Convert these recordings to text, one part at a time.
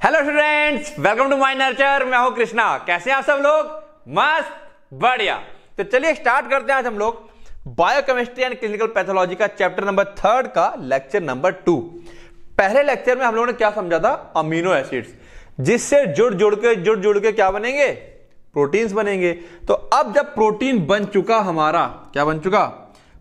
Hello students, welcome to my nurture. मैं हूं कृष्णा। कैसे हैं आप सब लोग? मस्त, बढ़िया। तो चलिए स्टार्ट करते हैं आज हम लोग बायोकेमिस्ट्री एंड क्लिनिकल पैथोलॉजी का चैप्टर नंबर 3 का लेक्चर नंबर 2। पहले लेक्चर में हम लोगों ने क्या समझा था? अमीनो एसिड्स, जिससे जुड़ के क्या बनेंगे? प्रोटीन्स बनेंगे। तो अब जब प्रोटीन बन चुका हमारा, क्या बन चुका?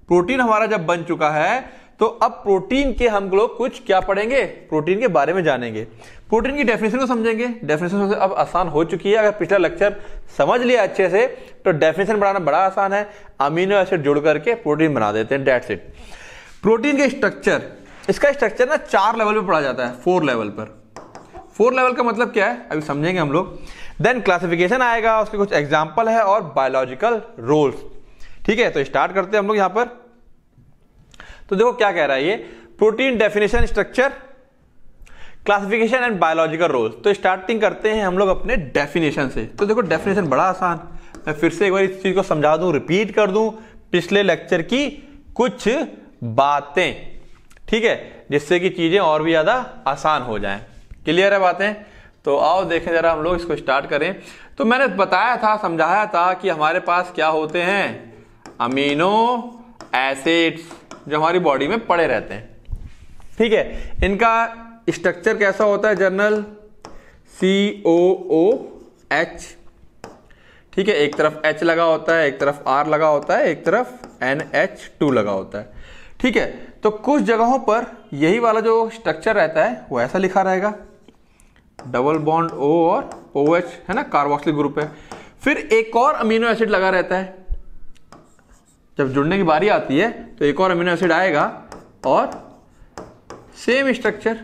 प्रोटीन हमारा जब बन चुका है तो अब प्रोटीन के हम लोग कुछ क्या पढ़ेंगे? प्रोटीन के बारे में जानेंगे, प्रोटीन की डेफिनेशन को समझेंगे। डेफिनेशन अब आसान हो चुकी है। अगर पिछला लेक्चर समझ लिया अच्छे से तो डेफिनेशन बनाना बड़ा आसान है। अमीनो एसिड जुड़ करके प्रोटीन बना देते हैं, दैट्स इट। प्रोटीन के स्ट्रक्चर, इसका स्ट्रक्चर ना 4 लेवल पे पढ़ा जाता है, 4 लेवल पर। 4 लेवल का मतलब क्या है अभी समझेंगे हम लोग। देन क्लासिफिकेशन आएगा, उसके कुछ एग्जाम्पल है और बायोलॉजिकल रोल्स। ठीक है, तो स्टार्ट करते हैं हम लोग यहां पर। तो देखो क्या कह रहा है ये, protein definition, structure, classification and biological roles. तो स्टार्टिंग करते हैं हम लोग अपने डेफिनेशन से। तो देखो डेफिनेशन बड़ा आसान, मैं फिर से एक बार इस चीज को समझा दूं, रिपीट कर दूं पिछले लेक्चर की कुछ बातें, ठीक है, जिससे कि चीजें और भी ज्यादा आसान हो जाएं। क्लियर है बातें? तो आओ देखें जरा, हम लोग इसको स्टार्ट करें। तो मैंने बताया था, समझाया था कि हमारे पास क्या होते हैं? अमीनो एसिड्स, जो हमारी बॉडी में पड़े रहते हैं। ठीक है, इनका स्ट्रक्चर कैसा होता है? General COOH। ठीक है, एक तरफ H लगा होता है, एक तरफ R लगा होता है, एक तरफ NH2 लगा होता है। ठीक है, तो कुछ जगहों पर यही वाला जो स्ट्रक्चर रहता है वो ऐसा लिखा रहेगा, डबल बॉन्ड O और OH, है ना, कार्बोक्सिलिक ग्रुप है। फिर एक और अमीनो एसिड लगा रहता है, जब जुड़ने की बारी आती है तो एक और अमीनो एसिड आएगा और सेम स्ट्रक्चर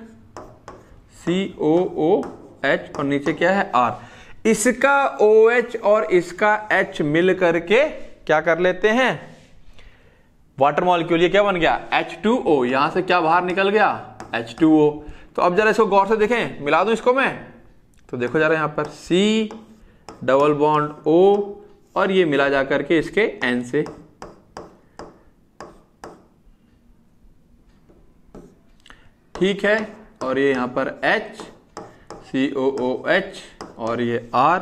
COOH और नीचे क्या है? R। इसका OH और इसका H मिल करके क्या कर लेते हैं? Water molecule. ये क्या बन गया? H2O। यहां से क्या बाहर निकल गया? H2O। तो अब जरा इसको गौर से देखें, मिला दूं इसको मैं। तो देखो जरा यहां पर C डबल बॉन्ड O और ये मिला जा करके इसके N से। ठीक है, और ये यहां पर H COOH और ये R,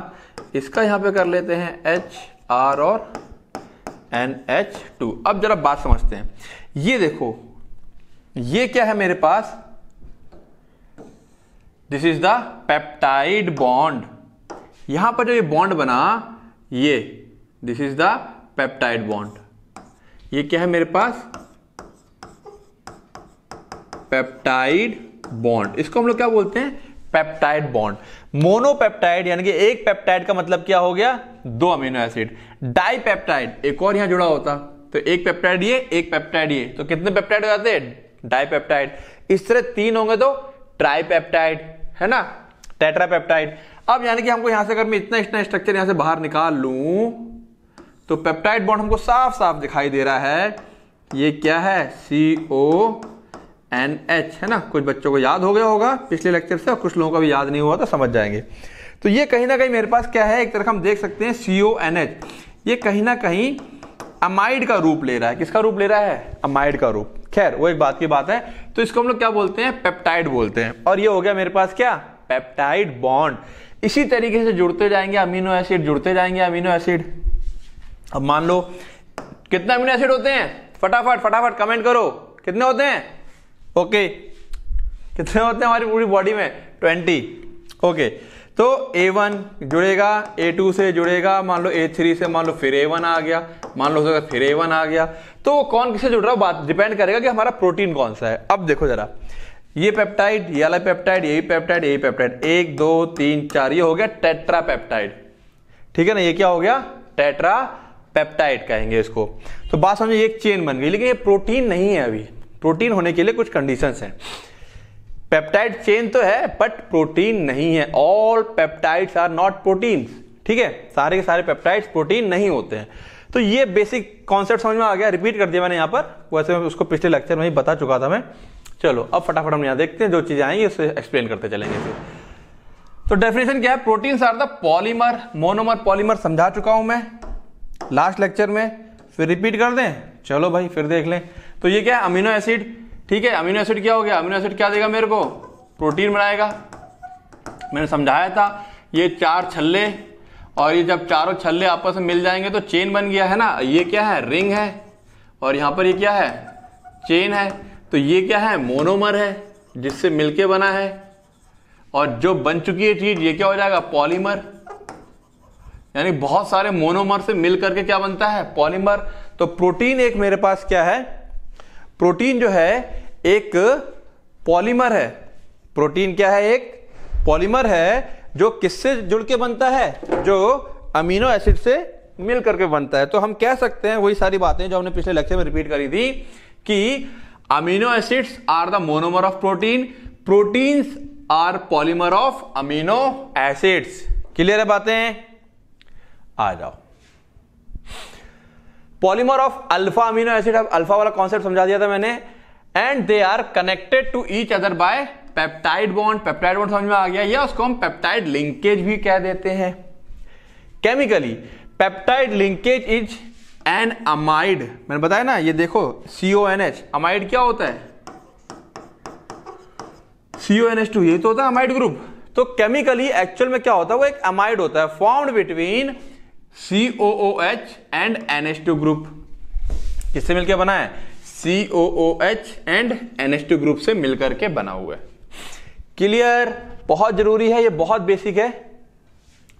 इसका यहां पे कर लेते हैं H R और NH2। अब जरा बात समझते हैं। ये देखो, ये क्या है मेरे पास? This is the peptide bond. यहां पर जो ये बॉन्ड बना, ये this is the peptide bond. ये क्या है मेरे पास? Peptide bond. इसको हम लोग क्या बोलते हैं? Peptide bond. मोनोपेप्टाइड यानी कि एक पेप्टाइड का मतलब क्या हो गया? 2 अमीनो एसिड। डाइपेप्टाइड एक और यहां जुड़ा होता, तो एक पेप्टाइड ये, एक पेप्टाइड ये, तो कितने पेप्टाइड हो जाते हैं? डाइपेप्टाइड। इस तरह 3 होंगे तो ट्राइपेप्टाइड, है ना, टेट्रापेप्टाइड। अब यानी कि हमको यहां से अगर मैं इतना स्ट्रक्चर यहां से बाहर निकाल लूं तो पेप्टाइड बॉन्ड हमको साफ साफ दिखाई दे रहा है। ये क्या है? CONH, है ना। कुछ बच्चों को याद हो गया होगा पिछले लेक्चर से और कुछ लोगों को भी याद नहीं हुआ तो समझ जाएंगे। तो ये कहीं ना कहीं मेरे पास क्या है? एक तरह हम देख सकते हैं CONH, ये कहीं ना कहीं अमाइड का रूप ले रहा है। किसका रूप ले रहा है? अमाइड का रूप। खैर वो एक बात की बात है। तो इसको हम लोग क्या बोलते हैं? पेप्टाइड बोलते हैं। और ये हो गया मेरे पास क्या? Peptide bond. इसी तरीके से जुड़ते जाएंगे अमीनो एसिड, जुड़ते जाएंगे अमीनो एसिड। अब मान लो कितने अमीनो एसिड होते हैं? फटाफट कमेंट करो, कितने होते हैं? ओके, कितने होते हैं हमारी पूरी बॉडी में? 20। ओके, तो A1 जुड़ेगा, A2 से जुड़ेगा, मान लो A3 से, मान लो फिर A1 आ गया, मान लो फिर A1 आ गया। तो कौन किससे जुड़ रहा है बात डिपेंड करेगा कि हमारा प्रोटीन कौन सा है। अब देखो जरा, ये पेप्टाइड, ये वाला पेप्टाइड, यही पेप्टाइड, यही पेप्टाइड, 1 2 3 4, ये हो गया टेट्रा पेप्टाइड। ठीक है ना, ये क्या हो गया? टेट्रा पेप्टाइड कहेंगे इसको। तो बात समझो, एक चेन बन गई, लेकिन ये प्रोटीन नहीं है। अभी प्रोटीन होने के लिए कुछ कंडीशंस हैं। पेप्टाइड चेन तो है बट प्रोटीन नहीं है। All peptides are not proteins. ठीक है, सारे के सारे पेप्टाइड्स प्रोटीन नहीं होते हैं। तो ये बेसिक कॉन्सेप्ट समझ में आ गया, रिपीट कर दिया मैंने यहां पर, वैसे उसको पिछले लेक्चर में ही बता चुका था मैं। चलो अब फटाफट हम यहां देखते हैं, जो चीजें आएंगी उससे एक्सप्लेन करते चलेंगे फिर। तो डेफिनेशन क्या है? Proteins are the polymer, monomer polymer समझा चुका हूं मैं लास्ट लेक्चर में, फिर रिपीट कर दें। चलो भाई फिर देख लें। तो ये क्या है? Amino acid. ठीक है, अमीनो एसिड क्या हो गया? अमीनो एसिड क्या देगा मेरे को? प्रोटीन बनाएगा। मैंने समझाया था, ये 4 छल्ले और ये जब चारों छल्ले आपस में मिल जाएंगे तो चेन बन गया है ना। ये क्या है, रिंग है, और यहां पर ये क्या है, चेन है। तो ये क्या है, मोनोमर है जिससे मिलके बना है। और जो बन चुकी है चीज, ये क्या हो जाएगा, पॉलीमर। यानी बहुत सारे मोनोमर से मिल करके क्या बनता है, पॉलीमर। तो प्रोटीन एक मेरे पास क्या है, प्रोटीन जो है एक पॉलीमर है। प्रोटीन क्या है, एक पॉलीमर है जो किससे जुड़ के बनता है, जो अमीनो एसिड से मिल करके बनता है। तो हम कह सकते हैं वही सारी बातें जो हमने पिछले लेक्चर में रिपीट करी थी कि amino acids are the monomer of protein, proteins are polymer of amino acids. Clear है बातें, आ जाओ। Polymer of alpha amino acid, अब अल्फा वाला कॉन्सेप्ट समझा दिया था मैंने। And they are connected to each other by peptide bond. Peptide bond समझ में आ गया, या उसको हम पेप्टाइड लिंकेज भी कह देते हैं। Chemically peptide linkage is an amide, मैंने बताया ना, ये देखो CONH, अमाइड क्या होता है, CONH2, ये तो होता है अमाइड ग्रुप। तो केमिकली एक्चुअल में क्या होता है, वो एक अमाइड होता है formed between COOH and NH2 group. किससे मिलकर बना है, COOH एंड NH2 ग्रुप से मिलकर के बना हुआ है। क्लियर, बहुत जरूरी है, ये बहुत बेसिक है,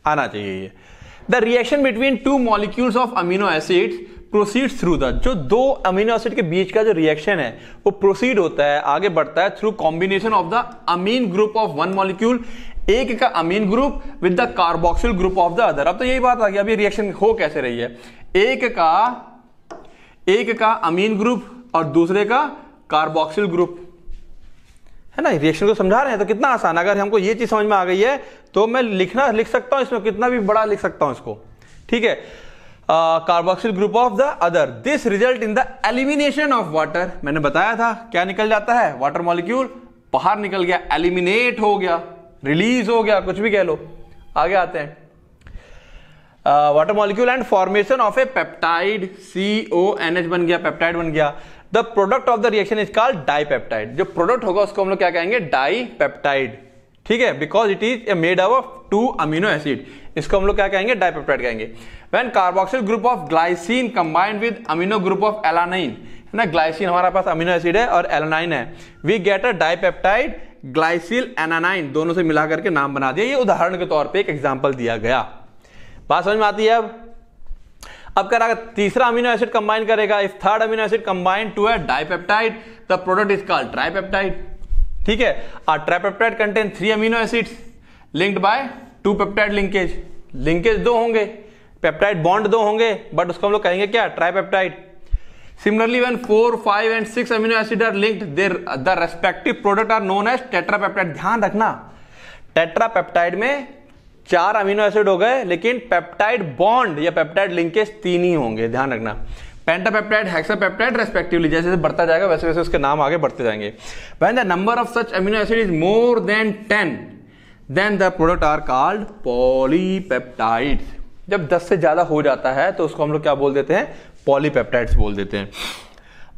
आना चाहिए ये। The reaction between two molecules of amino acids proceeds through the, जो दो अमीनो एसिड के बीच का जो रिएक्शन है वो प्रोसीड होता है, आगे बढ़ता है through combination of the amine group of one molecule, एक का amine group with the carboxyl group of the other. अब तो यही बात आ गई, अभी रिएक्शन हो कैसे रही है, एक का अमीन ग्रुप और दूसरे का कार्बोक्सिल ग्रुप, है ना। रिएक्शन को समझा रहे हैं तो कितना आसान, अगर हमको ये चीज समझ में आ गई है तो मैं लिख सकता हूं इसमें, कितना भी बड़ा लिख सकता हूं इसको, ठीक है। Carboxyl group of the other, this result in the elimination of water. मैंने बताया था क्या निकल जाता है, वाटर मॉलिक्यूल बाहर निकल गया, एलिमिनेट हो गया, रिलीज हो गया, कुछ भी कह लो। आगे आते हैं, water molecule and formation of A peptide, CONH बन गया, पेप्टाइड बन गया। The product of the reaction is called dipeptide. जो प्रोडक्ट होगा उसको हम लोग क्या कहेंगे, डाइपेप्टाइड, ठीक है, because it is made of 2 amino acid, इसको हम लोग क्या कहेंगे, डाइपेप्टाइड कहेंगे। When carboxyl group of glycine combined with amino group of alanine, है ना, ग्लाइसिन हमारा पास अमीनो एसिड है और एलानाइन है, वी गेट अ डाइपेप्टाइड ग्लाइसिल एनानाइन, दोनों से मिला करके नाम बना दिया। ये उदाहरण के तौर पे एक एग्जांपल दिया गया, बात समझ में आती है। अब कह रहा तीसरा अमीनो एसिड कंबाइन करेगा, if third amino acid combine to a dipeptide the product is called tripeptide, ठीक है। A tripeptide contain 3 amino acids linked by 2 peptide linkage, linkage 2 होंगे, पेप्टाइड बॉन्ड 2 होंगे, बट उसको हम लोग कहेंगे क्या, tripeptide. Similarly, when 4, 5 and 6 amino acids are linked, the respective product are known as tetrapeptide। ध्यान रखना, टेट्रापेप्टाइड में 4 अमीनो एसिड हो गए, लेकिन पेप्टाइड बॉन्ड या पेप्टाइड लिंकेज 3 ही होंगे, ध्यान रखना। पेंटापेप्टाइड, हेक्सापेप्टाइड रेस्पेक्टिवली, जैसे जैसे बढ़ता जाएगा वैसे वैसे उसके नाम आगे बढ़ते जाएंगे। When the number of such amino acid is more than 10, then the product are called polypeptides। जब 10 से ज्यादा हो जाता है तो उसको हम लोग क्या बोल देते हैं, पॉलीपेप्टाइड्स बोल देते हैं।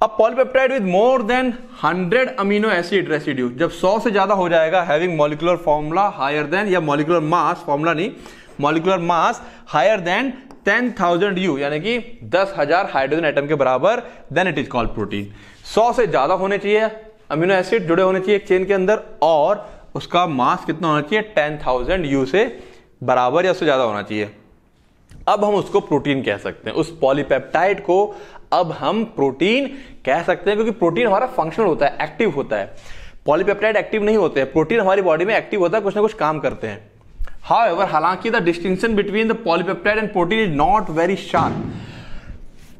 अब polypeptide with more than 100 amino acid residue, जब 100 से ज्यादा हो जाएगा, having molecular formula higher than, या मॉलिक्यूलर मास, फॉर्मूला नहीं, molecular mass higher than 10,000 U, यानी कि 10,000 हाइड्रोजन एटम के बराबर, then it is called protein. 100 से ज्यादा होने चाहिए अमीनो एसिड जुड़े होने चाहिए एक चेन के अंदर, और उसका मास कितना होना चाहिए, 10,000 U से बराबर या उससे ज्यादा होना चाहिए। अब हम उसको प्रोटीन कह सकते हैं, उस पॉलीपेप्टाइड को अब हम प्रोटीन कह सकते हैं, क्योंकि प्रोटीन हमारा फंक्शनल होता है, एक्टिव होता है। पॉलीपेप्टाइड एक्टिव नहीं होते हैं, प्रोटीन हमारी बॉडी में एक्टिव होता है, कुछ ना कुछ काम करते हैं। हाउएवर, हालांकि the distinction between the polypeptide and protein is not very sharp.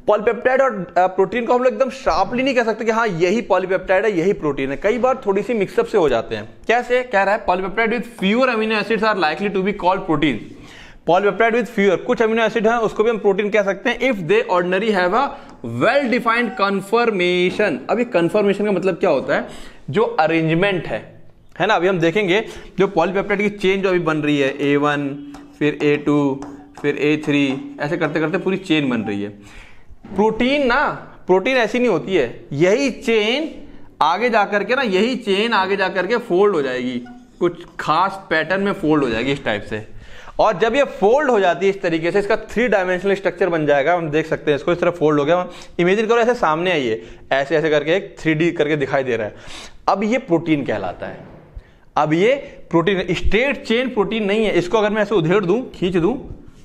Polypeptide और प्रोटीन को हम लोग एकदम शार्पली नहीं कह सकते कि हाँ यही पॉलीपेप्टाइड है यही प्रोटीन है, कई बार थोड़ी सी मिक्सअप से हो जाते हैं। कैसे कह रहा है, polypeptide with fewer amino acids are likely to be called protein. Polypeptide with fewer, कुछ अमीनो एसिड हैं उसको भी हम प्रोटीन कह सकते हैं, if they ordinary have a well defined conformation. अभी कन्फर्मेशन का मतलब क्या होता है, जो अरेंजमेंट है ना। अभी हम देखेंगे जो पॉलीपेप्टाइड की चेन जो अभी बन रही है, A1 फिर A2 फिर A3, ऐसे करते करते पूरी चेन बन रही है। प्रोटीन ना, प्रोटीन ऐसी नहीं होती है, यही चेन आगे जाकर के ना, यही चेन आगे जाकर के फोल्ड हो जाएगी, कुछ खास पैटर्न में फोल्ड हो जाएगी इस टाइप से। और जब ये फोल्ड हो जाती है इस तरीके से, इसका 3 डायमेंशनल स्ट्रक्चर बन जाएगा। हम देख सकते हैं इसको, इस तरह फोल्ड हो गया। इमेजिन करो ऐसे सामने आइए, ऐसे ऐसे करके एक 3D करके दिखाई दे रहा है। अब ये प्रोटीन कहलाता है। अब ये प्रोटीन, स्ट्रेट चेन प्रोटीन नहीं है। इसको अगर मैं ऐसे उधेड़ दूं, खींच दूं,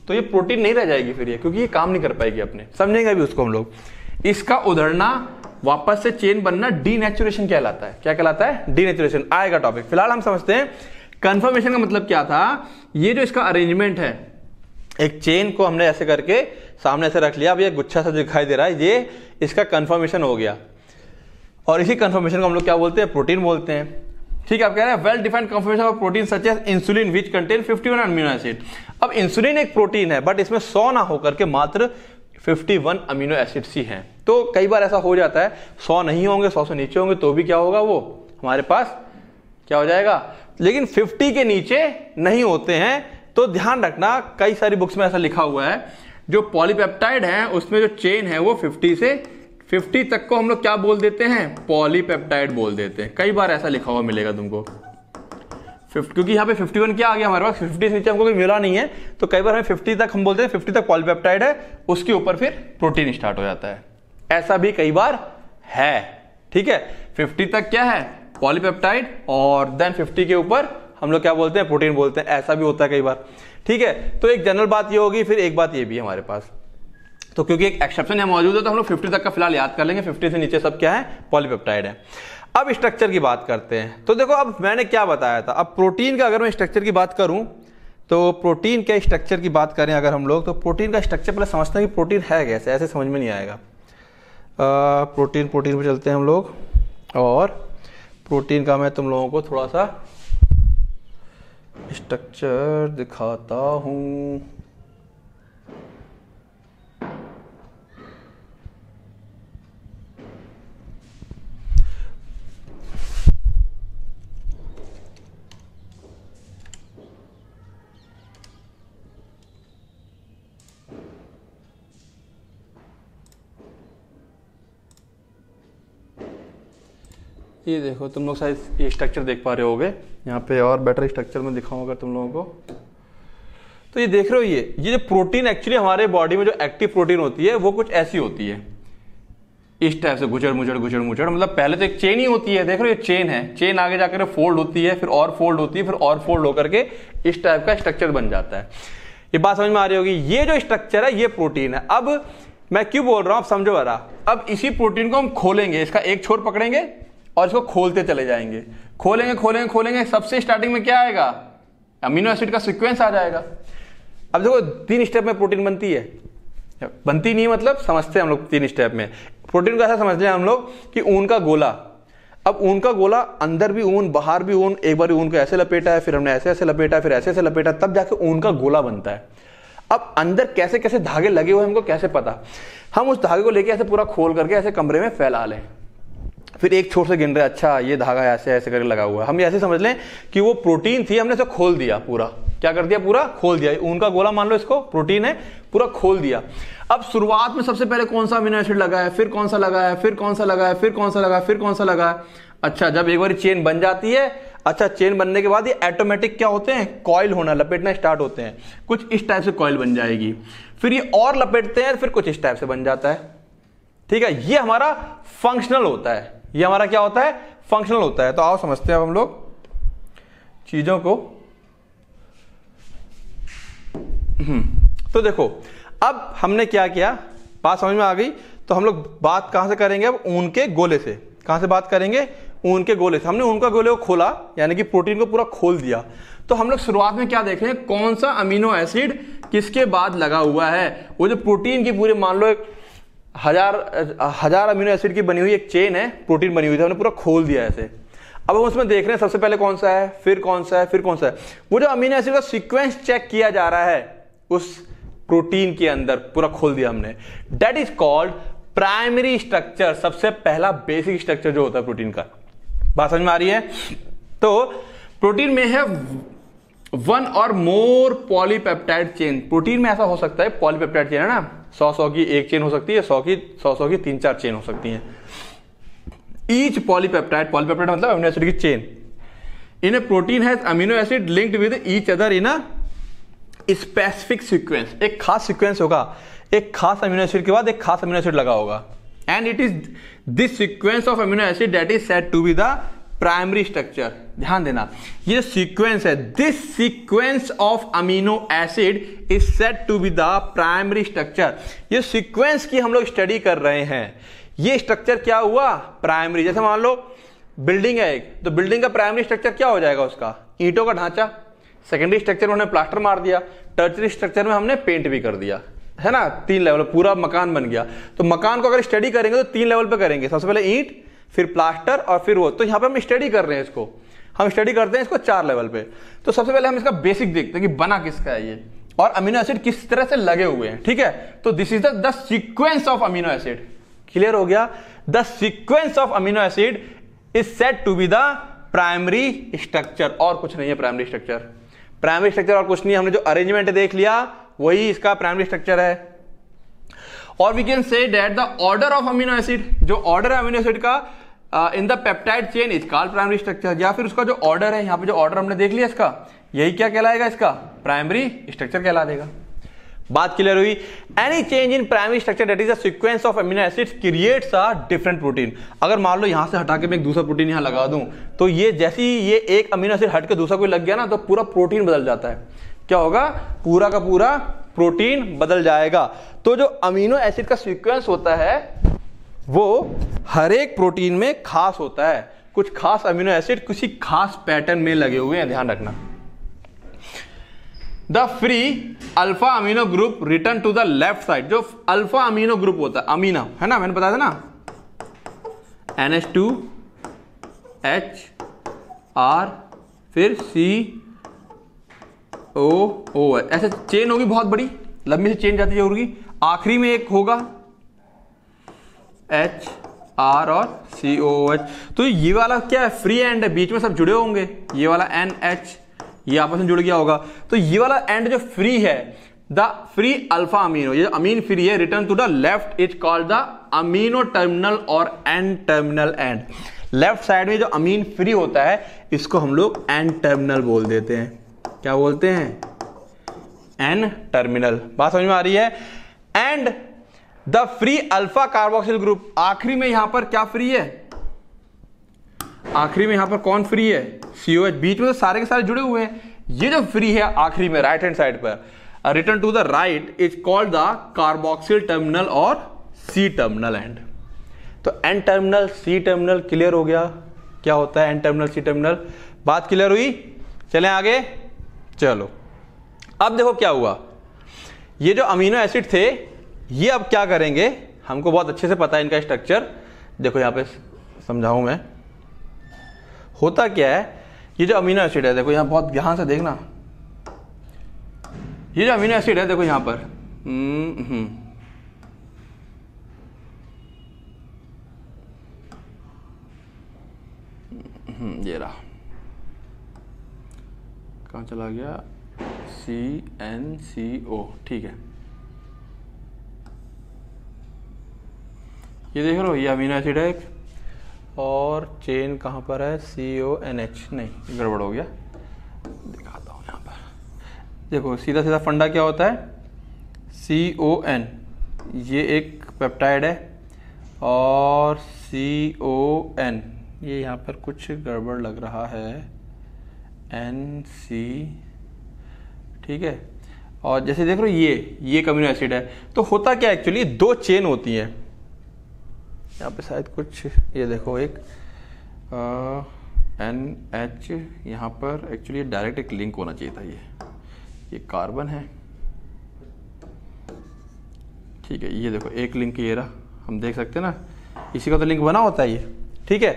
तो ये प्रोटीन नहीं रह जाएगी फिर ये, क्योंकि ये काम नहीं कर पाएगी अपने। समझेंगे अभी उसको हम लोग। इसका उधड़ना, वापस से चेन बनना डीनेचुरेशन कहलाता है। क्या कहलाता है? डीनेचुरेशन। आएगा टॉपिक। फिलहाल हम समझते हैं कन्फर्मेशन का मतलब क्या था। ये जो इसका अरेंजमेंट है, एक चेन को हमने ऐसे करके सामने ऐसे रख लिया, अब ये गुच्छा सा दिखाई दे रहा है, ये इसका कन्फर्मेशन हो गया। और इसी कन्फर्मेशन को हम लोग क्या बोलते हैं? प्रोटीन बोलते हैं। ठीक है, आप कह रहे हैं well defined conformation of protein such as insulin which contain 51 amino acid. अब इंसुलिन एक प्रोटीन है, बट इसमें 100 ना होकर के मात्र 51 अमीनो एसिड्स ही हैं। तो कई बार ऐसा हो जाता है 100 नहीं होंगे, 100 से नीचे होंगे, तो भी क्या होगा, वो हमारे पास क्या हो जाएगा। लेकिन 50 के नीचे नहीं होते हैं। तो ध्यान रखना, कई सारी बुक्स में ऐसा लिखा हुआ है, जो पॉलीपेप्टाइड है उसमें जो चेन है वो 50 तक को हम लोग क्या बोल देते हैं? पॉलीपेप्टाइड बोल देते हैं। कई बार ऐसा लिखा हुआ मिलेगा तुमको, क्योंकि यहाँ पे 51 क्या आ गया हमारे पास, 50 से नीचे हमको कोई मिला नहीं है, तो कई बार हमें 50 तक हम बोलते हैं, 50 तक पॉलीपेप्टाइड है, उसके ऊपर फिर प्रोटीन स्टार्ट हो जाता है। ऐसा भी कई बार है। ठीक है, 50 तक क्या है? पॉलीपेप्टाइड, और देन 50 के ऊपर हम लोग क्या बोलते हैं? प्रोटीन बोलते हैं। ऐसा भी होता है कई बार। ठीक है, तो एक जनरल बात ये होगी, फिर एक बात ये भी है हमारे पास। तो क्योंकि एक एक्सेप्शन है मौजूद है, तो हम लोग 50 तक का फिलहाल याद कर लेंगे। 50 से नीचे सब क्या है? पॉलीपेप्टाइड है। अब स्ट्रक्चर की बात करते हैं। तो देखो, अब मैंने क्या बताया था, अब प्रोटीन का अगर मैं स्ट्रक्चर की बात करूं, तो प्रोटीन के स्ट्रक्चर की बात करें अगर हम लोग, तो प्रोटीन का स्ट्रक्चर पहले समझते हैं कि प्रोटीन है कैसे। ऐसे समझ में नहीं आएगा। प्रोटीन पे चलते हैं हम लोग, और प्रोटीन का मैं तुम लोगों को थोड़ा सा स्ट्रक्चर दिखाता हूं। ये देखो, तुम लोग शायद ये स्ट्रक्चर देख पा रहे होगे यहाँ पे, और बेटर स्ट्रक्चर में दिखाऊं अगर तुम लोगों को, तो ये देख रहे हो, ये जो प्रोटीन एक्चुअली हमारे बॉडी में जो एक्टिव प्रोटीन होती है वो कुछ ऐसी होती है, इस टाइप से गुजर मुजड़, मतलब पहले तो एक चेन ही होती है। देख रहे हो, ये चेन है, चेन आगे जाकर फोल्ड होती है, फिर और फोल्ड होती है, फिर और फोल्ड होकर के इस टाइप का स्ट्रक्चर बन जाता है। ये बात समझ में आ रही होगी। ये जो स्ट्रक्चर है ये प्रोटीन है। अब मैं क्यों बोल रहा हूं, आप समझो जरा। अब इसी प्रोटीन को हम खोलेंगे, इसका एक छोर पकड़ेंगे और इसको खोलते चले जाएंगे, खोलेंगे, सबसे स्टार्टिंग में क्या आएगा? अमीनो एसिड का सीक्वेंस आ जाएगा। अब देखो, 3 स्टेप में प्रोटीन बनती है, बनती नहीं मतलब समझते हैं हम लोग 3 स्टेप में। प्रोटीन को ऐसा समझ लें हम लोग कि ऊन का गोला। अब ऊन का गोला, अंदर भी ऊन, बाहर भी ऊन। एक बार ऊन को ऐसे लपेटा है, फिर हमने ऐसे ऐसे लपेटा है, फिर ऐसे ऐसे लपेटा, तब जाके ऊन का गोला बनता है। अब अंदर कैसे कैसे धागे लगे हुए हमको कैसे पता? हम उस धागे को लेके ऐसे पूरा खोल करके ऐसे कमरे में फैला लें, फिर एक छोर से गिन रहे, अच्छा ये धागा ऐसे ऐसे करके लगा हुआ है। हम ऐसे समझ लें कि वो प्रोटीन थी, हमने इसे खोल दिया पूरा। क्या कर दिया? पूरा खोल दिया। ऊन का गोला मान लो इसको, प्रोटीन है, पूरा खोल दिया। अब शुरुआत में सबसे पहले कौन सा अमीनो एसिड लगा है, फिर कौन सा लगा है, फिर कौन सा लगा है, फिर कौन सा लगा है, फिर कौन सा लगा है। अच्छा, जब एक बार चेन बन जाती है, अच्छा चेन बनने के बाद ये ऑटोमेटिक क्या होते हैं? कॉइल होना, लपेटना स्टार्ट होते हैं। कुछ इस टाइप से कॉइल बन जाएगी, फिर ये और लपेटते हैं, फिर कुछ इस टाइप से बन जाता है। ठीक है, ये हमारा फंक्शनल होता है। ये हमारा क्या होता है? फंक्शनल होता है। तो आओ समझते हैं अब हम लोग चीजों को। तो देखो, अब हमने क्या किया, बात समझ में आ गई। तो हम लोग बात कहां से करेंगे? अब ऊन के गोले से। कहां से बात करेंगे? ऊन के गोले से। हमने ऊन का गोले को खोला, यानी कि प्रोटीन को पूरा खोल दिया। तो हम लोग शुरुआत में क्या देख रहे हैं? कौन सा अमीनो एसिड किसके बाद लगा हुआ है। वो जो प्रोटीन की पूरी मान लो एक हजार अमीनो एसिड की बनी हुई एक चेन है, प्रोटीन बनी हुई थी, हमने पूरा खोल दिया ऐसे। अब हम उसमें देख रहे हैं सबसे पहले कौन सा है, फिर कौन सा है, फिर कौन सा है। वो जो अमीनो एसिड का सीक्वेंस चेक किया जा रहा है उस प्रोटीन के अंदर, पूरा खोल दिया हमने। That is called primary structure. सबसे पहला बेसिक स्ट्रक्चर जो होता है प्रोटीन का। बात समझ में आ रही है? तो प्रोटीन में है 1 और मोर पॉलीपेप्टाइड चेन। प्रोटीन में ऐसा हो सकता है, पॉलीपेप्टाइड चेन है ना, 100 की एक चेन हो सकती है, 100 की 3-4 चेन हो सकती है। ईच पॉलीपेप्टाइड मतलब अमीनो एसिड की chain, in A protein has amino acid linked with each other in a specific sequence, एक खास सीक्वेंस होगा, एक खास अमीनो एसिड के बाद एक खास अमीनो एसिड लगा होगा, and it is this sequence of amino acid that is said to be the primary structure. ध्यान देना, ये जो सीक्वेंस है, this sequence of amino acid is said to be the primary structure. ये sequence की हम लोग स्टडी कर रहे हैं, ये स्ट्रक्चर क्या हुआ, प्राइमरी। जैसे मान लो बिल्डिंग है एक, तो बिल्डिंग का प्राइमरी स्ट्रक्चर क्या हो जाएगा, उसका ईंटों का ढांचा। सेकेंडरी स्ट्रक्चर में हमने प्लास्टर मार दिया, टर्चरी स्ट्रक्चर में हमने पेंट भी कर दिया, है ना, 3 लेवल, पूरा मकान बन गया। तो मकान को अगर स्टडी करेंगे तो 3 लेवल पे करेंगे, सबसे पहले ईंट, फिर प्लास्टर और फिर वो। तो यहाँ पे हम स्टडी कर रहे हैं इसको, हम स्टडी करते हैं इसको 4 लेवल पे। तो सबसे पहले हम इसका बेसिक देखते हैं कि बना किसका है ये, और अमीनो एसिड किस तरह से लगे हुए हैं, ठीक है। तो this is the sequence of amino acid, clear हो गया। The sequence of amino acid is said to be the primary structure, और कुछ नहीं है प्राइमरी स्ट्रक्चर। प्राइमरी स्ट्रक्चर और कुछ नहीं, हमने जो अरेंजमेंट देख लिया वही इसका प्राइमरी स्ट्रक्चर है। और we can say that the order of amino acid, जो ऑर्डर है अमीनो एसिड का in the peptide chain is called primary structure, या फिर उसका जो ऑर्डर है, यहाँ पे जो ऑर्डर हमने देख लिया इसका, यही क्या कहलाएगा, इसका प्राइमरी स्ट्रक्चर कहला देगा। बात क्लियर हुई। Any change in primary structure that is a sequence of amino acids creates a different protein. अगर मान लो यहां से हटा के मैं एक दूसरा प्रोटीन यहां लगा दूं, तो ये जैसे ही ये एक अमीनो एसिड हट के दूसरा कोई लग गया ना, तो पूरा प्रोटीन बदल जाता है। क्या होगा, पूरा का पूरा प्रोटीन बदल जाएगा। तो जो अमीनो एसिड का सीक्वेंस होता है वो हर एक प्रोटीन में खास होता है, कुछ खास अमीनो एसिड किसी खास पैटर्न में लगे हुए हैं, ध्यान रखना। The free alpha amino group return to the left side, जो अल्फा अमीनो ग्रुप होता है, अमीना है ना, मैंने बताया था ना, NH2 H R फिर COO, ऐसे चेन होगी बहुत बड़ी, लंबी से चेन जाती होगी, आखिरी में एक होगा H R और COOH। तो ये वाला क्या है, फ्री एंड है, बीच में सब जुड़े होंगे, ये वाला NH ये आपस में जुड़ गया होगा। तो ये वाला एंड जो फ्री है, द फ्री अल्फा अमीनो, ये अमीन फ्री है, return to the left is called the amino terminal or N terminal end. Left side में जो अमीन फ्री होता है इसको हम लोग एन टर्मिनल बोल देते हैं। क्या बोलते हैं, एन टर्मिनल। बात समझ में आ रही है। And the free alpha carboxyl group, आखिरी में यहां पर क्या फ्री है, आखिरी में यहां पर कौन फ्री है, COH। बीच में तो सारे के सारे जुड़े हुए हैं, ये जो फ्री है आखिरी में राइट हैंड साइड पर, return to the right is called the carboxyl terminal और सी टर्मिनल एंड। तो N terminal C terminal clear हो गया, क्या होता है एन टर्मिनल सी टर्मिनल। बात क्लियर हुई, चलें आगे। चलो अब देखो क्या हुआ, ये जो अमीनो एसिड थे ये अब क्या करेंगे, हमको बहुत अच्छे से पता है इनका स्ट्रक्चर। देखो यहां पे समझाऊं मैं, होता क्या है, ये जो अमीनो एसिड है, देखो यहां बहुत ध्यान से देखना, ये जो अमीनो एसिड है देखो यहां पर ये रहा, कहां चला गया, CNCO, ठीक है। ये देख लो, ये अमीनो एसिड है एक, और चेन कहाँ पर है, CONH, नहीं गड़बड़ हो गया, दिखाता हूँ यहाँ पर। देखो सीधा सीधा फंडा क्या होता है, CON, ये एक पेप्टाइड है, और CON, ये यहाँ पर कुछ गड़बड़ लग रहा है, NC, ठीक है। और जैसे देख रहे हो ये अमीनो एसिड है। तो होता क्या एक्चुअली, 2 चेन होती हैं यहाँ पे, शायद कुछ ये देखो, एक NH यहाँ पर एक्चुअली डायरेक्ट एक लिंक होना चाहिए था, ये कार्बन है, ठीक है। ये देखो एक लिंक ये रहा, हम देख सकते हैं ना, इसी का तो लिंक बना होता है ये, ठीक है।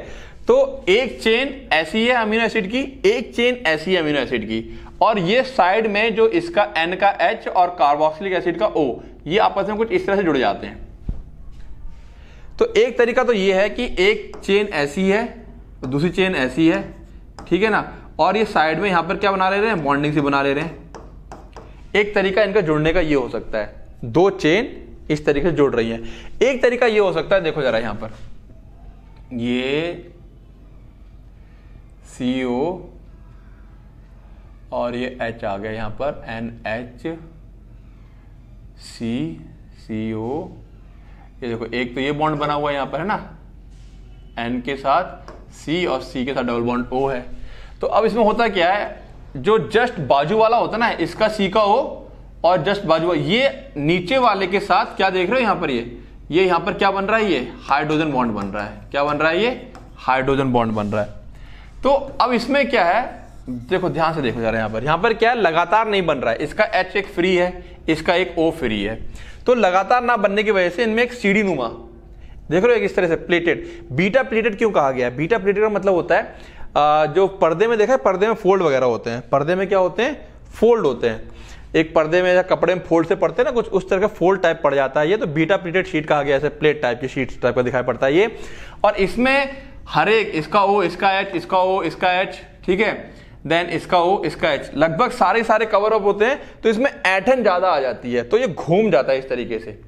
तो एक चेन ऐसी है अमीनो एसिड की, एक चेन ऐसी है अमीनो एसिड की, और ये साइड में जो इसका N का H और कार्बोक्सिलिक एसिड का O, ये आपस में कुछ इस तरह से जुड़ जाते हैं। तो एक तरीका तो ये है कि एक चेन ऐसी है, दूसरी चेन ऐसी है, ठीक है ना, और ये साइड में यहां पर क्या बना ले रहे हैं, बॉन्डिंग से बना ले रहे हैं। एक तरीका इनका जुड़ने का ये हो सकता है, 2 चेन इस तरीके से जुड़ रही हैं। एक तरीका ये हो सकता है, देखो जरा यहां पर, ये CO और ये H आ गया यहाँ पर NH CO। ये देखो एक तो ये बॉन्ड बना हुआ है यहाँ पर है ना, N के साथ C और C के साथ डबल बॉन्ड O है। तो अब इसमें होता क्या है, जो जस्ट बाजू वाला होता है ना, इसका C का O और जस्ट बाजू वाला, ये नीचे वाले के साथ क्या देख रहे हो यहाँ पर, ये यहाँ पर क्या बन रहा है, ये हाइड्रोजन बॉन्ड बन रहा है। क्या बन रहा है, ये हाइड्रोजन बॉन्ड बन रहा है। तो अब इसमें क्या है, देखो ध्यान से देखो जरा, यहाँ पर क्या है, लगातार नहीं बन रहा है। इसका H एक फ्री है, इसका एक O फ्री है। तो लगातार ना बनने की वजह से इनमें एक सीढ़ी नुमा, देख रहे हो, एक इस तरह से प्लेटेड। बीटा प्लेटेड क्यों कहा गया है? बीटा प्लेटेड का मतलब होता है जो पर्दे में देखा है, पर्दे में फोल्ड वगैरह होते हैं, पर्दे में क्या होते हैं, फोल्ड होते हैं। एक पर्दे में या कपड़े में फोल्ड से पड़ते हैं ना, कुछ उस तरह का फोल्ड टाइप पड़ जाता है ये, तो बीटा प्लेटेड शीट कहा गया है। ऐसे प्लेट टाइप की शीट टाइप का दिखाई पड़ता है ये। और इसमें हर एक, इसका O, इसका H, इसका O, इसका H, ठीक है, देन इसका O, इसका H, लगभग सारे कवर अप होते हैं। तो इसमें ऐंठन ज्यादा आ जाती है, तो ये घूम जाता है इस तरीके से।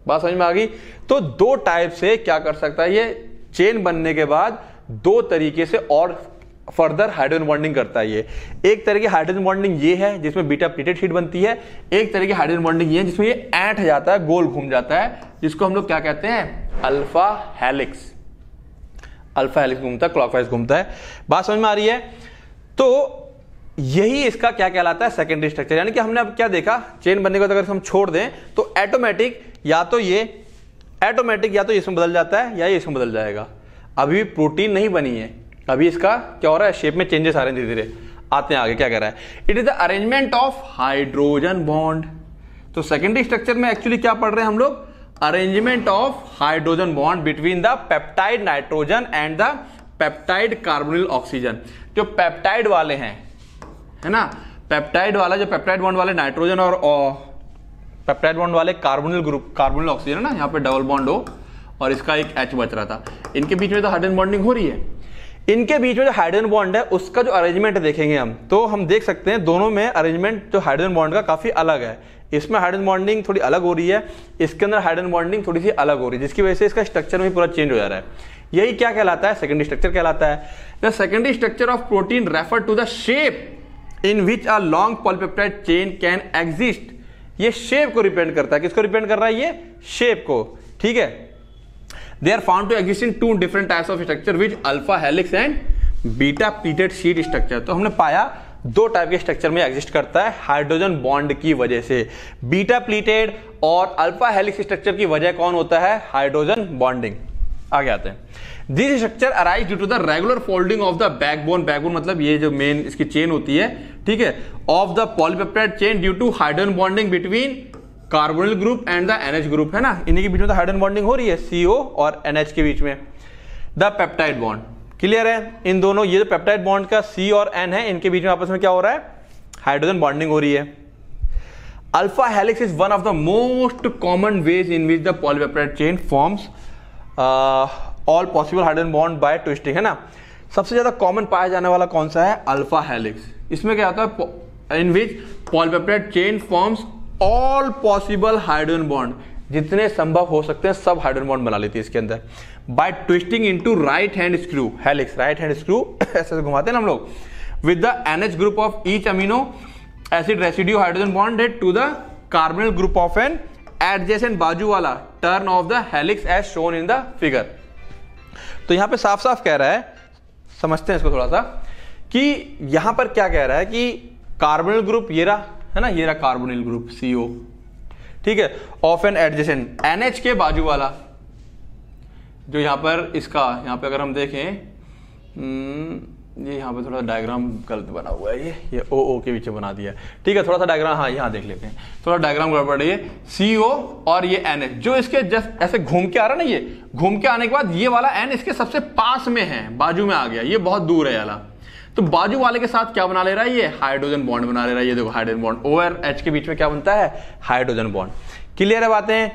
बात समझ में आ गई? तो दो टाइप से क्या कर सकता है ये, चेन बनने के बाद दो तरीके से और फर्दर हाइड्रोजन बॉन्डिंग करता है ये। एक तरह की हाइड्रोजन बॉन्डिंग ये है जिसमें बीटा प्लेटेड शीट बनती है, एक तरह की हाइड्रोजन बॉन्डिंग ये है जिसमें ये ऐंठ जाता है, गोल घूम जाता है, जिसको हम लोग क्या कहते हैं, अल्फा हेलिक्स। अल्फा हेलिक्स घूमता है, क्लॉकवाइज घूमता है। बात समझ में आ रही है? तो यही इसका क्या कहलाता है, सेकेंडरी स्ट्रक्चर। यानी कि हमने अब क्या देखा, चेन बनने के बाद अगर हम छोड़ दें तो ऑटोमेटिक या तो ये इसमें बदल जाता है या ये इसमें बदल जाएगा। अभी प्रोटीन नहीं बनी है, अभी इसका क्या हो रहा है, शेप में चेंजेस आ रहे हैं धीरे धीरे। आते हैं आगे, क्या कह रहा है, it is the arrangement of hydrogen bond. तो सेकेंडरी स्ट्रक्चर में एक्चुअली क्या पढ़ रहे हैं हम लोग, arrangement of hydrogen bond between the peptide nitrogen and the peptide carbonyl oxygen. जो पेप्टाइड वाले हैं, है ना, पेप्टाइड वाला, जो पेप्टाइड बॉन्ड वाले नाइट्रोजन और पेप्टाइड बॉन्ड वाले कार्बोनिल ग्रुप, कार्बोनिल ऑक्सीजन है ना, यहाँ पे डबल बॉन्ड हो और इसका एक H बच रहा था, इनके बीच में तो हाइड्रोजन बॉन्डिंग हो रही है। इनके बीच में जो हाइड्रोजन बॉन्ड है उसका जो अरेंजमेंट देखेंगे हम, तो हम देख सकते हैं दोनों में अरेंजमेंट जो हाइड्रोजन बॉन्ड का काफी अलग है। इसमें हाइड्रोजन बॉन्डिंग थोड़ी अलग हो रही है, इसके अंदर हाइड्रोजन बॉन्डिंग थोड़ी सी अलग हो रही है, जिसकी वजह से इसका स्ट्रक्चर में पूरा चेंज हो जा रहा है। यही क्या कहलाता है, सेकेंडरी स्ट्रक्चर कहलाता है। The secondary structure of protein refer to the shape in which a long polypeptide chain can exist. ये शेप को रिप्रेजेंट करता है, किसको रिप्रेजेंट कर रहा है, ये शेप को, ठीक है। They are found to exist in two different types of structure which alpha helix and beta pleated sheet structure. तो हमने पाया दो टाइप के स्ट्रक्चर में एग्जिस्ट करता है हाइड्रोजन बॉन्ड की वजह से, बीटा प्लेटेड और अल्फा हेलिक्स स्ट्रक्चर की वजह कौन होता है, हाइड्रोजन बॉन्डिंग। आगे आते हैं। This structure arise due to the regular folding of the backbone, backbone मतलब ये जो मेन इसकी चेन होती है, ठीक है, of the polypeptide chain due to hydrogen bonding between carbonyl group and the NH group, है ना, इन्हीं के बीच में तो हाइड्रोजन बॉन्डिंग हो रही है, CO और NH के बीच में। द पेप्टाइड बॉन्ड, क्लियर है, इन दोनों, ये जो पेप्टाइड बॉन्ड का C और N है, इनके बीच में आपस में क्या हो रहा है, हाइड्रोजन बॉन्डिंग हो रही है। Alpha helix is one of the most common ways in which the polypeptide chain forms all possible hydrogen bond by twisting, है ना। सबसे ज्यादा कॉमन पाया जाने वाला कौन सा है, अल्फा हेलिक्स। इसमें क्या होता है, in which polypeptide chain forms all possible hydrogen bond, जितने संभव हो सकते हैं सब हाइड्रोजन बॉन्ड बना लेती है इसके अंदर, by twisting into right hand screw helix, right hand screw ऐसे घुमाते हैं ना हम लोग, with the NH group of each amino acid residue hydrogen bonded to the carbonyl group of an adjacent बाजू वाला turn of the helix as shown in the figure. तो यहां पे साफ साफ कह रहा है, समझते हैं इसको थोड़ा सा, कि यहां पर क्या कह रहा है कि कार्बोनिल ग्रुप ये रहा, है ना, ये रहा कार्बोनिल ग्रुप CO, ठीक है, ऑफ एन एडजेसेंट NH के बाजू वाला, जो यहां पर इसका, यहां पे अगर हम देखें, ये यहाँ पे थोड़ा डायग्राम गलत बना हुआ है, ये O के पीछे बना दिया है, ठीक है, थोड़ा सा डायग्राम, हाँ यहाँ देख लेते हैं, थोड़ा डायग्राम गड़बड़ है। CO और ये NH जो इसके जस्ट ऐसे घूम के आ रहा है ना, ये घूम के आने के बाद ये वाला N इसके सबसे पास में है, बाजू में आ गया, ये बहुत दूर है वाला, तो बाजू वाले के साथ क्या बना ले रहा है, ये हाइड्रोजन बॉन्ड बना ले रहा है। ये देखो हाइड्रोजन बॉन्ड, O और H के बीच में क्या बनता है, हाइड्रोजन बॉन्ड। क्लियर है बातें।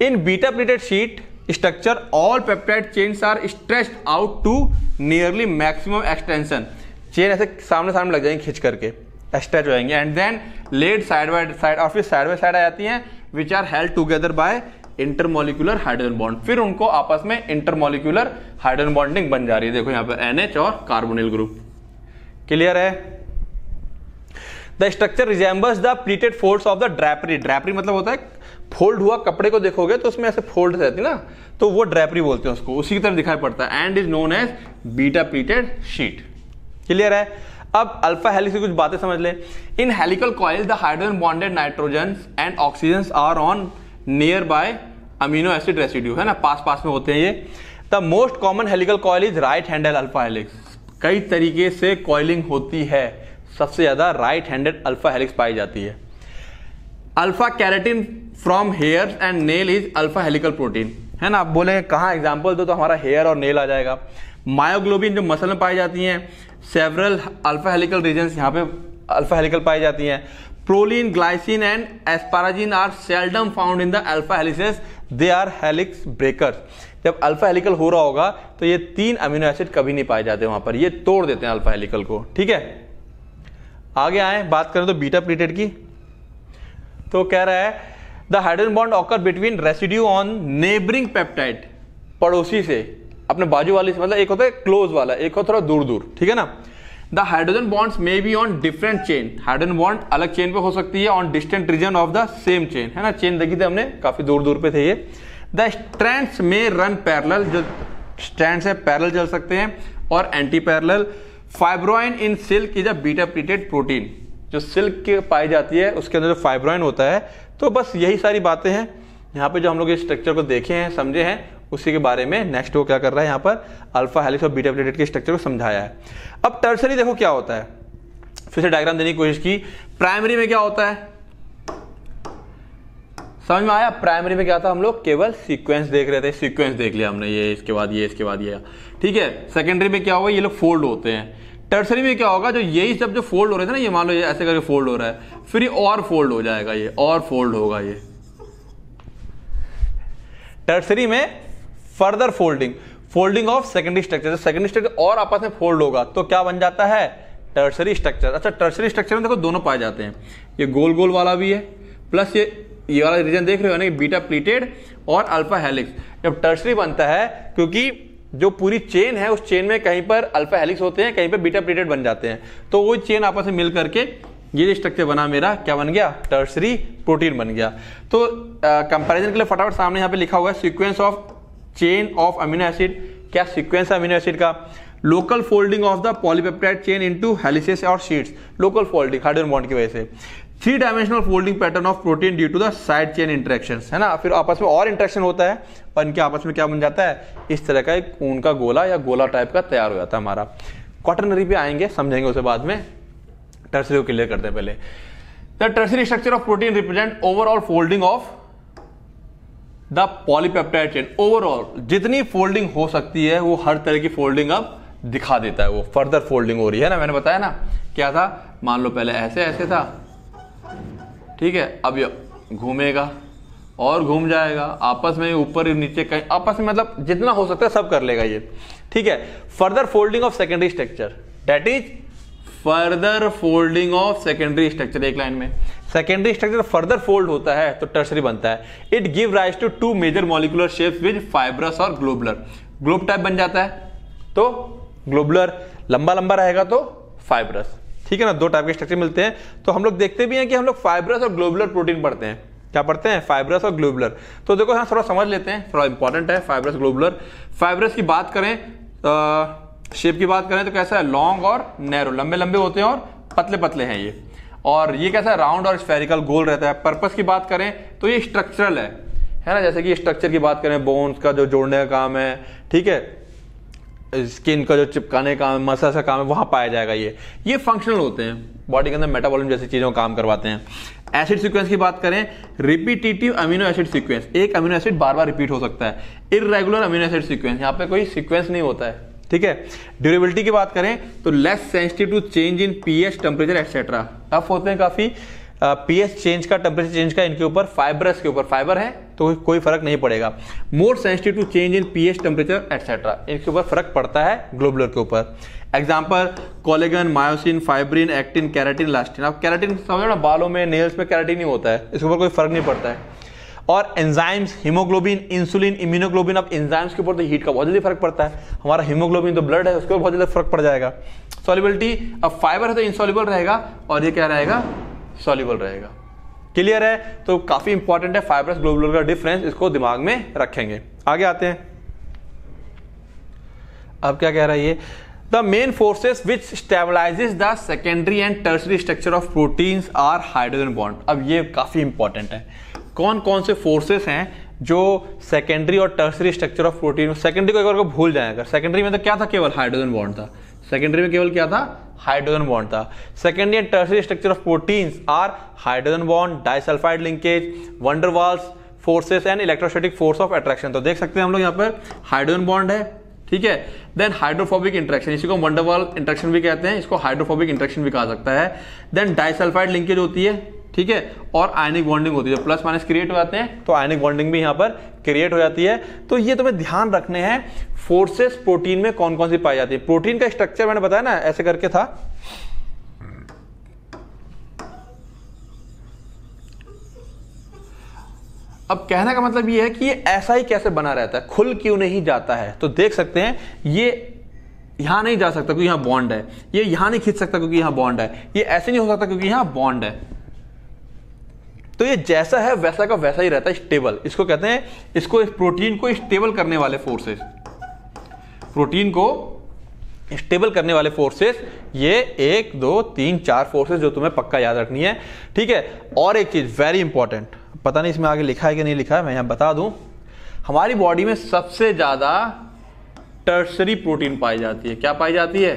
In beta pleated sheet structure all peptide chains are stretched out to nearly maximum extension, chain ऐसे सामने सामने लग जाएंगे, खींच करके स्ट्रेच हो जाएंगे, and then laid side by side, और फिर साइड बाय साइड आ जाती हैं, which are held together by intermolecular hydrogen bond, फिर उनको आपस में इंटरमोलिकुलर हाइड्रोजन बॉन्डिंग बन जा रही है। देखो यहाँ पर NH और कार्बोनिल ग्रुप। क्लियर है, the structure resembles the pleated folds of the drapery. Drapery मतलब होता है फोल्ड हुआ कपड़े को देखोगे तो उसमें ऐसे फोल्ड रहती ना, तो वो ड्रैपरी बोलते हैं उसको, उसी की तरह दिखाई पड़ता है। And is known as beta pleated sheet. Clear है? अब अल्फा हेलिक्स की कुछ बातें समझ ले। In helical coil the hydrogen bonded nitrogen and oxygen are on nearby amino acid residue, है ना, पास पास में होते हैं ये। The most common helical coil is right handed alpha helix. कई तरीके से कॉइलिंग होती है, सबसे ज्यादा राइट हैंडेड अल्फा हेलिक्स पाई जाती है। Alpha keratin from here and nail is alpha helical protein, है ना। आप बोले कहां एग्जांपल दो, तो हमारा हेयर और नेल आ जाएगा। मायोग्लोबिन जो मसल में पाई जाती हैं, सेवरल अल्फा हेलिकल रीजन्स यहाँ पे अल्फा हेलिकल पाई जाती हैं। Proline, glycine and asparagine are seldom found in the alpha helices, they are helix breakers. जब अल्फा हेलिकल हो रहा होगा तो ये 3 अमीनो एसिड कभी नहीं पाए जाते वहां पर, ये तोड़ देते हैं अल्फा हेलिकल को। ठीक है, आगे आए, बात करें तो बीटा प्लीटेड की, तो कह रहा है the hydrogen bond occur between residue on neighbouring peptide, पड़ोसी से, अपने बाजू वाले से, मतलब एक होता है क्लोज वाला, एक होता है थोड़ा दूर दूर, ठीक है ना। The hydrogen bonds may be on different chain, hydrogen bond अलग चेन पे हो सकती है, on distant region of the same chain, है ना। चेन देखी थी हमने, काफी दूर दूर पे थे ये। द स्ट्रैंड्स में रन पैरेलल, जो स्ट्रैंड्स है पैरेलल चल सकते हैं, और anti parallel. Fibroin in silk is a beta pleated protein, जो सिल्क की पाई जाती है उसके अंदर जो फाइब्रोइन होता है। तो बस यही सारी बातें हैं यहाँ पे जो हम लोग इस स्ट्रक्चर को देखे हैं, समझे हैं, उसी के बारे में नेक्स्ट वो क्या कर रहा है, यहाँ पर अल्फा हेलिक्स और बीटा प्लीटेड के स्ट्रक्चर को समझाया है। अब टर्सरी देखो क्या होता है, फिर से डायग्राम देने की कोशिश की। प्राइमरी में क्या होता है, समझ में आया? प्राइमरी में क्या था, हम लोग केवल सीक्वेंस देख रहे थे, सीक्वेंस देख लिया हमने, ये इसके बाद ये, इसके बाद ये, ठीक है। सेकेंडरी में क्या होगा, ये लोग फोल्ड होते हैं। टर्सरी में क्या होगा, जो यही सब जो फोल्ड हो रहे थे ना, ये मान लो ये ऐसे करके फोल्ड हो रहा है, फिर ये और फोल्ड हो जाएगा, ये और फोल्ड होगा। ये टर्सरी में further folding, folding of secondary structure, secondary structure और आपस में फोल्ड होगा तो क्या बन जाता है, टर्सरी स्ट्रक्चर। अच्छा, टर्सरी स्ट्रक्चर में देखो दोनों पाए जाते हैं, ये गोल गोल वाला भी है, प्लस ये वाला रीजन देख रहे हो ना, बीटा प्लीटेड और अल्फा हेलिक्स। जब टर्सरी बनता है, क्योंकि जो पूरी चेन है उस चेन में कहीं पर अल्फा हेलिक्स होते हैं, कहीं पर बीटा प्लीटेड बन जाते हैं, तो वो चेन आपस में मिल करके ये जो स्ट्रक्चर बना मेरा क्या बन गया, टर्सरी प्रोटीन बन गया। तो कंपैरिजन के लिए फटाफट सामने यहाँ पे लिखा हुआ है sequence of chain of amino acid. क्या सीक्वेंस है अमीनो एसिड का? Local folding of the polypeptide chain into helices और sheets, local folding hydrogen bond की वजह से। 3 dimensional folding pattern of protein due to the side chain interactions, है ना। फिर आपस में और इंटरेक्शन होता है और इनके आपस में क्या बन जाता है, इस तरह का एक ऊन का गोला या गोला टाइप का तैयार हो जाता है हमारा। क्वाटरनरी पे आएंगे, समझेंगे उसे बाद में, टर्सरी को क्लियर करते हैं पहले। The tertiary structure of protein represent overall folding of the polypeptide chain. Overall जितनी फोल्डिंग हो सकती है वो हर तरह की फोल्डिंग अब दिखा देता है, वो फर्दर फोल्डिंग हो रही है ना। मैंने बताया ना क्या था, मान लो पहले ऐसे ऐसे था, ठीक है, अब ये घूमेगा और घूम जाएगा, आपस में ऊपर नीचे कहीं आपस में, मतलब जितना हो सकता है सब कर लेगा ये, ठीक है। Further folding of secondary structure, that is further folding of secondary structure. एक लाइन में सेकेंडरी स्ट्रक्चर फर्दर फोल्ड होता है तो टर्सरी बनता है। It give rise to 2 major molecular shapes with fibrous और ग्लोबुलर। ग्लोब टाइप बन जाता है तो ग्लोबुलर, लंबा लंबा रहेगा तो फाइब्रस, ठीक है ना। 2 टाइप के स्ट्रक्चर मिलते हैं। तो हम लोग देखते भी हैं कि हम लोग फाइब्रस और ग्लोबुलर प्रोटीन पढ़ते हैं। क्या पढ़ते हैं, फाइब्रस और ग्लोबुलर। तो देखो हाँ, थोड़ा समझ लेते हैं, थोड़ा इंपॉर्टेंट है फाइब्रस ग्लोबुलर। फाइब्रस की बात करें, शेप की बात करें तो कैसा है, लॉन्ग और नैरो, लंबे लंबे होते हैं और पतले पतले हैं ये। और ये कैसा है, राउंड और स्फेरिकल, गोल रहता है। पर्पस की बात करें तो ये स्ट्रक्चरल है ना। जैसे कि स्ट्रक्चर की बात करें, बोन्स का जो जोड़ने का काम है, ठीक है, स्किन का जो चिपकाने का मसल का काम है, वहां पाया जाएगा। ये फंक्शनल होते हैं, बॉडी के अंदर मेटाबॉलिज्म जैसी चीजों का काम करवाते हैं। एसिड सीक्वेंस की बात करें, रिपीटेटिव अमीनो एसिड सीक्वेंस, एक अमीनो एसिड बार बार रिपीट हो सकता है। इर्रेगुलर अमीनो एसिड सीक्वेंस, यहाँ पे कोई सीक्वेंस नहीं होता है, ठीक है। ड्यूरेबिलिटी की बात करें तो less sensitive to change in pH, temperature etcetera. Tough होते हैं काफी, पीएच चेंज का, टेम्परेचर चेंज का इनके ऊपर, फाइब्रस के ऊपर, फाइबर है तो कोई फर्क नहीं पड़ेगा। More sensitive to change in pH, temperature etcetera, इनके ऊपर फर्क पड़ता है ग्लोबुलर के ऊपर। Example collagen, myosin, fibrin, actin, keratin, elastin. अब कैराटिन समझो ना, बालों में, नेल्स में कैराटिन ही होता है, इसके ऊपर कोई फर्क नहीं पड़ता है। और एंजाइम्स, हीमोग्लोबिन, इंसुलिन, इम्यूनोग्लोबिन। अब एंजाइम्स के ऊपर तो हीट का बहुत जल्दी फर्क पड़ता है। हमारा हीमोग्लोबिन तो ब्लड है, उसके ऊपर बहुत जल्दी फर्क पड़ जाएगा। सॉल्युबिलिटी, अब फाइबर है तो इनसॉल्युबल रहेगा और ये क्या रहेगा, सॉल्युबल रहेगा। क्लियर है? तो काफी इंपॉर्टेंट है फाइब्रस ग्लोबुलर का डिफरेंस, इसको दिमाग में रखेंगे। आगे आते हैं, अब क्या कह रहा है ये, the main forces which stabilises the secondary and tertiary structure of proteins are hydrogen bond. अब ये काफी इंपॉर्टेंट है, कौन कौन से फोर्सेस हैं जो सेकेंडरी और tertiary structure of protein, secondary को एक बार को भूल जाए, अगर सेकेंडरी में तो क्या था, केवल हाइड्रोजन बॉन्ड था, सेकेंडरी में केवल क्या था, हाइड्रोजन बॉन्ड था। Secondary and tertiary structure of proteins are hydrogen bond, disulphide linkage, van der Waals forces and electrostatic force of attraction. तो देख सकते हैं हम लोग यहाँ पर हाइड्रोजन बॉन्ड है, ठीक है। देन हाइड्रोफोबिक इंटरेक्शन, इसी को वंडर वाल इंटरेक्शन भी कहते हैं, इसको हाइड्रोफोबिक इंटरेक्शन भी कहा सकता है। देन डाइसल्फाइड लिंकेज होती है, ठीक है, और आयनिक बॉन्डिंग होती है, जो प्लस माइनस क्रिएट हो जाते हैं, तो आयनिक बॉन्डिंग भी यहाँ पर क्रिएट हो जाती है। तो ये तुम्हें ध्यान रखने हैं फोर्सेस प्रोटीन में कौन कौन सी पाई जाती है। प्रोटीन का स्ट्रक्चर मैंने बताया ना ऐसे करके था, अब कहने का मतलब ये है कि ये ऐसा ही कैसे बना रहता है, खुल क्यों नहीं जाता है। तो देख सकते हैं ये यहां नहीं जा सकता क्योंकि यहां बॉन्ड है, ये यहां नहीं खींच सकता क्योंकि यहां बॉन्ड है, ये ऐसे नहीं हो सकता क्योंकि यहां बॉन्ड है। तो ये जैसा है वैसा का वैसा ही रहता है, स्टेबल। इसको कहते हैं, इसको इस प्रोटीन को स्टेबल करने वाले फोर्सेस, प्रोटीन को स्टेबल करने वाले फोर्सेस, ये 1 2 3 4 फोर्सेस जो तुम्हें पक्का याद रखनी है, ठीक है। और एक चीज वेरी इंपॉर्टेंट, पता नहीं इसमें आगे लिखा है कि नहीं लिखा है, मैं यहां बता दूं, हमारी बॉडी में सबसे ज्यादा टर्शरी प्रोटीन पाई जाती है। क्या पाई जाती है,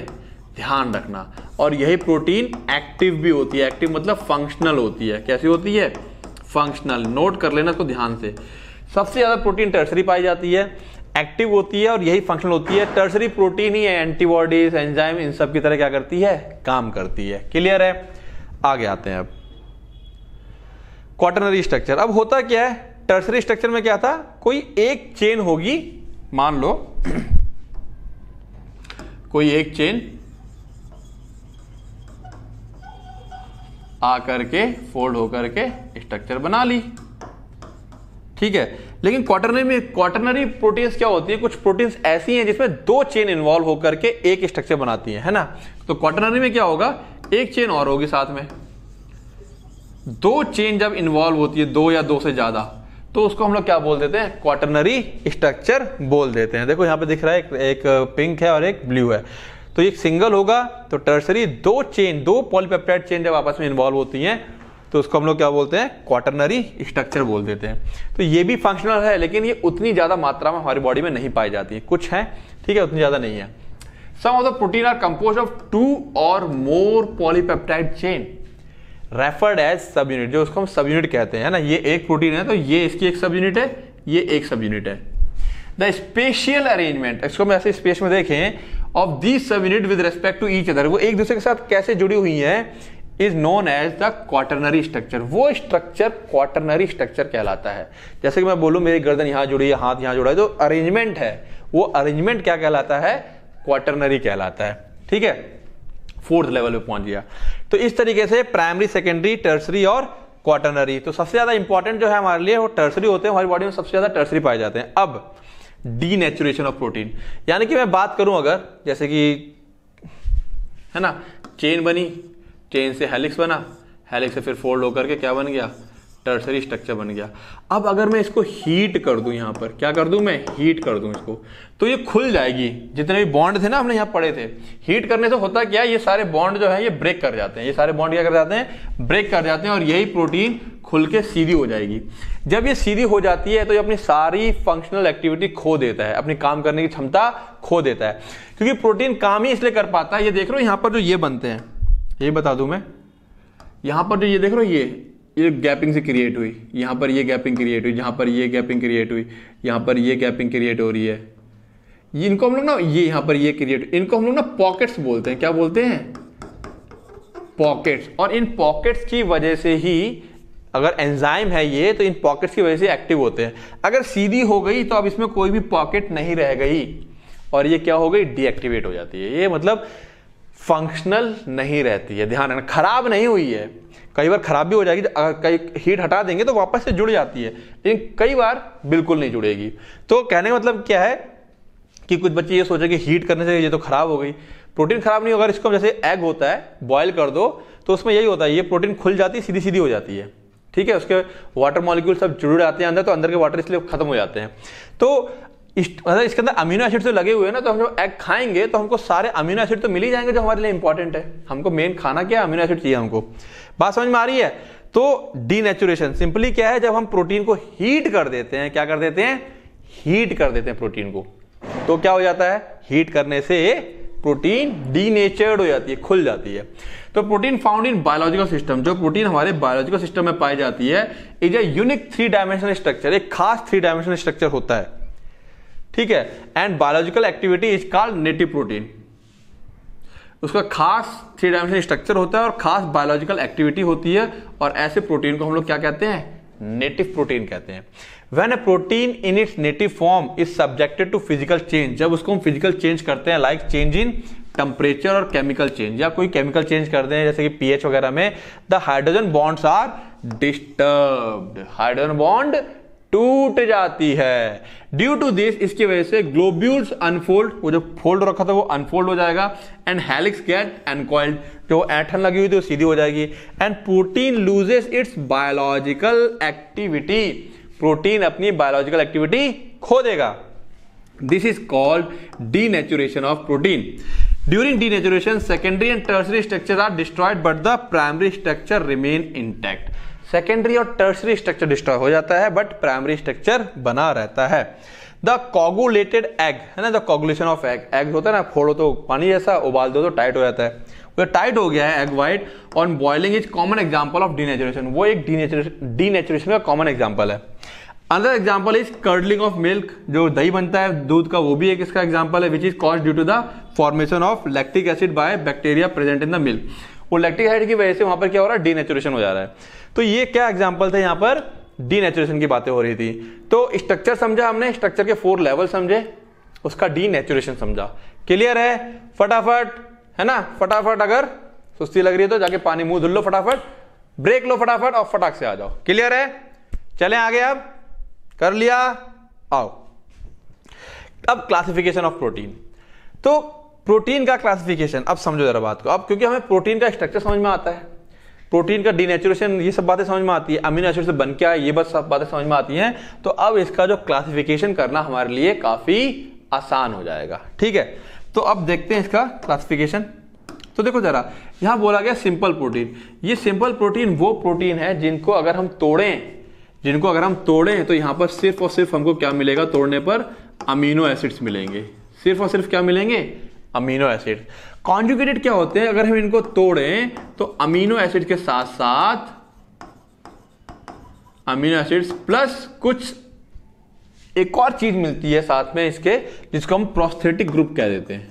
ध्यान रखना। और यही प्रोटीन एक्टिव भी होती है, एक्टिव मतलब फंक्शनल होती है। कैसी होती है, फंक्शनल। नोट कर लेना इसको ध्यान से, सबसे ज्यादा प्रोटीन टर्शरी पाई जाती है, एक्टिव होती है और यही फंक्शनल होती है। टर्शरी प्रोटीन ही एंटीबॉडीज, एंजाइम, इन सब की तरह क्या करती है, काम करती है। क्लियर है? आगे आते हैं अब क्वाटरनरी स्ट्रक्चर। अब होता क्या है, टर्शरी स्ट्रक्चर में क्या था, कोई एक चेन होगी, मान लो कोई एक चेन आकर के फोल्ड होकर के स्ट्रक्चर बना ली, ठीक है। लेकिन क्वाटरनरी में, क्वाटरनरी प्रोटीन्स क्या होती है, कुछ प्रोटीन्स ऐसी हैं जिसमें 2 चेन इन्वॉल्व होकर के एक स्ट्रक्चर बनाती है ना। तो क्वाटरनरी में क्या होगा, एक चेन और होगी साथ में। 2 चेन जब इन्वॉल्व होती है, 2 या 2 से ज्यादा, तो उसको हम लोग क्या बोल देते हैं, क्वाटरनरी स्ट्रक्चर बोल देते हैं। देखो यहां पे दिख रहा है एक पिंक है और एक ब्लू है, तो एक सिंगल होगा तो टर्शरी। 2 चेन, 2 पॉलीपेप्टाइड चेन जब आपस में इन्वॉल्व होती हैं तो उसको हम लोग क्या बोलते हैं, क्वाटरनरी स्ट्रक्चर बोल देते हैं। तो ये भी फंक्शनल है, लेकिन ये उतनी ज्यादा मात्रा में हमारी बॉडी में नहीं पाई जाती है, कुछ है, ठीक है, उतनी ज्यादा नहीं है। Some of the protein are composed of 2 or more polypeptide chain referred as subunit, जो उसको हम सब यूनिट कहते हैं ना। ये एक प्रोटीन है तो ये इसकी एक सब यूनिट है, ये एक सब यूनिट है। द स्पेशियल अरेंजमेंट, इसको हम ऐसे स्पेस में देखें, of these subunit with respect to each other, वो एक दूसरे के साथ कैसे जुड़ी हुई है, is known as the quaternary structure. वो स्ट्रक्चर क्वाटरनरी स्ट्रक्चर कहलाता है। जैसे कि मैं बोलूं मेरी गर्दन यहां जुड़ी है, हाथ यहां जुड़ा है, जो अरेंजमेंट है वो अरेंजमेंट क्या कहलाता है, क्वाटरनरी कहलाता है, ठीक है। 4th लेवल पे पहुंच गया। तो इस तरीके से प्राइमरी, सेकेंडरी, टर्सरी और क्वाटरनरी। तो सबसे ज्यादा इंपॉर्टेंट जो है हमारे लिए वो टर्सरी होते हैं, हमारी बॉडी में सबसे ज्यादा टर्सरी पाए जाते हैं। अब डीनेचुरेशन ऑफ प्रोटीन, यानी कि मैं बात करूं अगर, जैसे कि है ना, चेन बनी, चेन से हेलिक्स बना, हेलिक्स से फिर फोल्ड होकर के क्या बन गया, टर्सरी स्ट्रक्चर बन गया। अब अगर मैं इसको हीट कर दूं, यहां पर क्या कर दूं, मैं हीट कर दूं इसको, तो ये खुल जाएगी। जितने भी बॉन्ड थे ना हमने यहां पढ़े थे, हीट करने से होता क्या, ये सारे बॉन्ड जो है ये ब्रेक कर जाते हैं, ये सारे बॉन्ड क्या कर जाते हैं, ब्रेक कर जाते हैं, और यही प्रोटीन खुल के सीधी हो जाएगी। जब ये सीधी हो जाती है तो ये अपनी सारी फंक्शनल एक्टिविटी खो देता है, अपनी काम करने की क्षमता खो देता है। क्योंकि प्रोटीन काम ही इसलिए कर पाता है, ये देख रहे हो यहां पर जो ये बनते हैं, ये बता दूं मैं, यहां पर जो ये देख रहे हो, ये गैपिंग से क्रिएट हुई, यहां पर ये गैपिंग क्रिएट हुई, जहां पर ये गैपिंग क्रिएट हुई, यहां पर ये गैपिंग क्रिएट हो रही है, इनको हम लोग ना, ये यहां पर ये क्रिएट, इनको हम लोग ना पॉकेट्स बोलते हैं। क्या बोलते हैं, पॉकेट्स। और इन पॉकेट्स की वजह से ही, अगर एंजाइम है ये, तो इन पॉकेट्स की वजह से एक्टिव होते हैं। अगर सीधी हो गई तो अब इसमें कोई भी पॉकेट नहीं रह गई और ये क्या हो गई, डीएक्टिवेट हो जाती है। ये मतलब फंक्शनल नहीं रहती है, ध्यान रखना, खराब नहीं हुई है। कई बार खराब भी हो जाएगी, अगर कई हीट हटा देंगे तो वापस से जुड़ जाती है, लेकिन कई बार बिल्कुल नहीं जुड़ेगी। तो कहने का मतलब क्या है कि कुछ बच्चे ये सोचे कि हीट करने से ये तो खराब हो गई, प्रोटीन खराब नहीं होगा। इसको जैसे एग होता है, बॉयल कर दो तो उसमें यही होता है, ये प्रोटीन खुल जाती है, सीधी सीधी हो जाती है, ठीक है। उसके वाटर मॉलिक्यूल सब जुड़ जाते हैं अंदर, तो अंदर के वाटर इसलिए खत्म हो जाते हैं। तो मतलब इसके अंदर अमीनो एसिड तो लगे हुए हैं ना, तो हम जब एग खाएंगे तो हमको सारे अमीनो एसिड तो मिल ही जाएंगे जो हमारे लिए इंपॉर्टेंट है। हमको मेन खाना क्या है, अमीनो एसिड चाहिए हमको। बात समझ में आ रही है? तो डीनेचुरेशन सिंपली क्या है, जब हम प्रोटीन को हीट कर देते हैं, क्या कर देते हैं, हीट कर देते हैं प्रोटीन को, तो क्या हो जाता है, हीट करने से प्रोटीन डीनेचर्ड हो जाती है, खुल जाती है। तो protein found in biological system, जो प्रोटीन हमारे बायोलॉजिकल सिस्टम में पाई जाती है, is a unique 3 dimensional structure, एक खास 3 डायमेंशनल स्ट्रक्चर होता है, ठीक है। And biological activity is called native protein, उसका खास 3 डायमेंशनल स्ट्रक्चर होता है और खास बायोलॉजिकल एक्टिविटी होती है, और ऐसे प्रोटीन को हम लोग क्या कहते हैं, नेटिव प्रोटीन कहते हैं। When a protein in its native form is subjected to physical change, जब उसको हम फिजिकल चेंज करते हैं, लाइक चेंज इन टेम्परेचर और केमिकल चेंज, या कोई केमिकल चेंज करते हैं जैसे कि पीएच वगैरह में, the hydrogen bonds are disturbed, hydrogen bond टूट जाती है। ड्यू टू दिस, इसकी वजह से ग्लोब्यूल्स अनफोल्ड, वो जो फोल्ड रखा था वो अनफोल्ड हो जाएगा, एंड हेलिक्स गेट अनकॉइल्ड, जो ऐंठन लगी हुई थी वो सीधी हो जाएगी, and protein loses its biological activity, protein अपनी बायोलॉजिकल एक्टिविटी खो देगा। This is called denaturation of protein. During denaturation secondary and tertiary structure are destroyed but the primary structure remain intact. Secondary और टर्सरी स्ट्रक्चर डिस्ट्रॉय हो जाता है but primary structure बना रहता है। द कोगुलेटेड एग है ना, the coagulation of egg, egg होता है ना, फोड़ो तो पानी जैसा, उबाल दो तो टाइट हो जाता है, वो टाइट हो गया है egg white on boiling is common example of denaturation, वो एक डीनेचुरेशन का कॉमन एग्जांपल है। Another example is curdling of milk, जो दही बनता है दूध का, वो भी एक इसका एग्जांपल है, which is caused due to the formation of lactic acid by bacteria present in the milk. वो लैक्टिक एसिड की वजह से वहां पर क्या हो रहा है, डीनेचुरेशन हो जा रहा है। तो ये क्या एग्जांपल थे, यहाँ पर डीनेचुरेशन की बातें हो रही थी। तो स्ट्रक्चर समझा हमने, स्ट्रक्चर के 4 लेवल समझे, उसका डीनेचुरेशन समझा। क्लियर है? फटाफट है ना, फटाफट अगर सुस्ती लग रही है तो जाके पानी मुंह धुल लो, फटाफट ब्रेक लो फटाफट और फटाक से आ जाओ। क्लियर है? चलें आगे, अब कर लिया, आओ अब क्लासिफिकेशन ऑफ प्रोटीन। तो प्रोटीन का क्लासिफिकेशन अब समझो जरा बात को, अब क्योंकि हमें प्रोटीन का स्ट्रक्चर समझ में आता है, प्रोटीन का डीनेचुरेशन, ये सब बातें समझ में आती है, अमीनो एसिड से बन क्या है, ये बस सब बातें समझ में आती हैं, तो अब इसका जो क्लासिफिकेशन करना हमारे लिए काफी आसान हो जाएगा। ठीक है, तो अब देखते हैं इसका क्लासिफिकेशन। तो देखो जरा, यहां बोला गया सिंपल प्रोटीन। ये सिंपल प्रोटीन वो प्रोटीन है जिनको अगर हम तोड़ें तो यहां पर सिर्फ और सिर्फ हमको क्या मिलेगा, तोड़ने पर अमीनो एसिड्स मिलेंगे, सिर्फ और सिर्फ क्या मिलेंगे, अमीनो एसिड। कॉन्जुगेटेड क्या होते हैं, अगर हम इनको तोड़ें तो अमीनो एसिड के साथ साथ अमीनो एसिड्स प्लस कुछ एक और चीज मिलती है साथ में इसके, जिसको हम प्रोस्थेटिक ग्रुप कह देते हैं।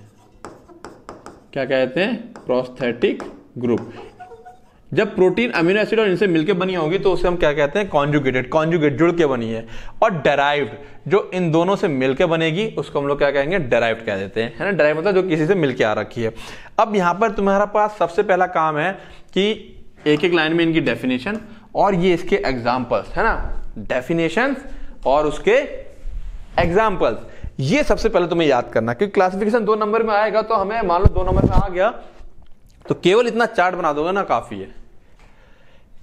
क्या कहते हैं, प्रोस्थेटिक ग्रुप। जब प्रोटीन अमीनो एसिड और इनसे मिलकर बनी होगी तो उसे हम क्या कहते हैं, कॉन्जुगेटेड, कॉन्जुगेट जुड़ के बनी है। और डेराइव्ड, जो इन दोनों से मिलकर बनेगी उसको हम लोग क्या कहेंगे, डेराइव्ड कह देते हैं, है ना। डेराइव्ड मतलब जो किसी से मिलकर आ रखी है। अब यहां पर तुम्हारा पास सबसे पहला काम है कि एक एक लाइन में इनकी डेफिनेशन और ये इसके एग्जाम्पल्स, है ना, डेफिनेशन और उसके एग्जाम्पल्स, ये सबसे पहले तुम्हें याद करना, क्योंकि क्लासिफिकेशन 2 नंबर में आएगा तो हमें मान लो 2 नंबर में आ गया तो केवल इतना चार्ट बना दोगे ना, काफी है,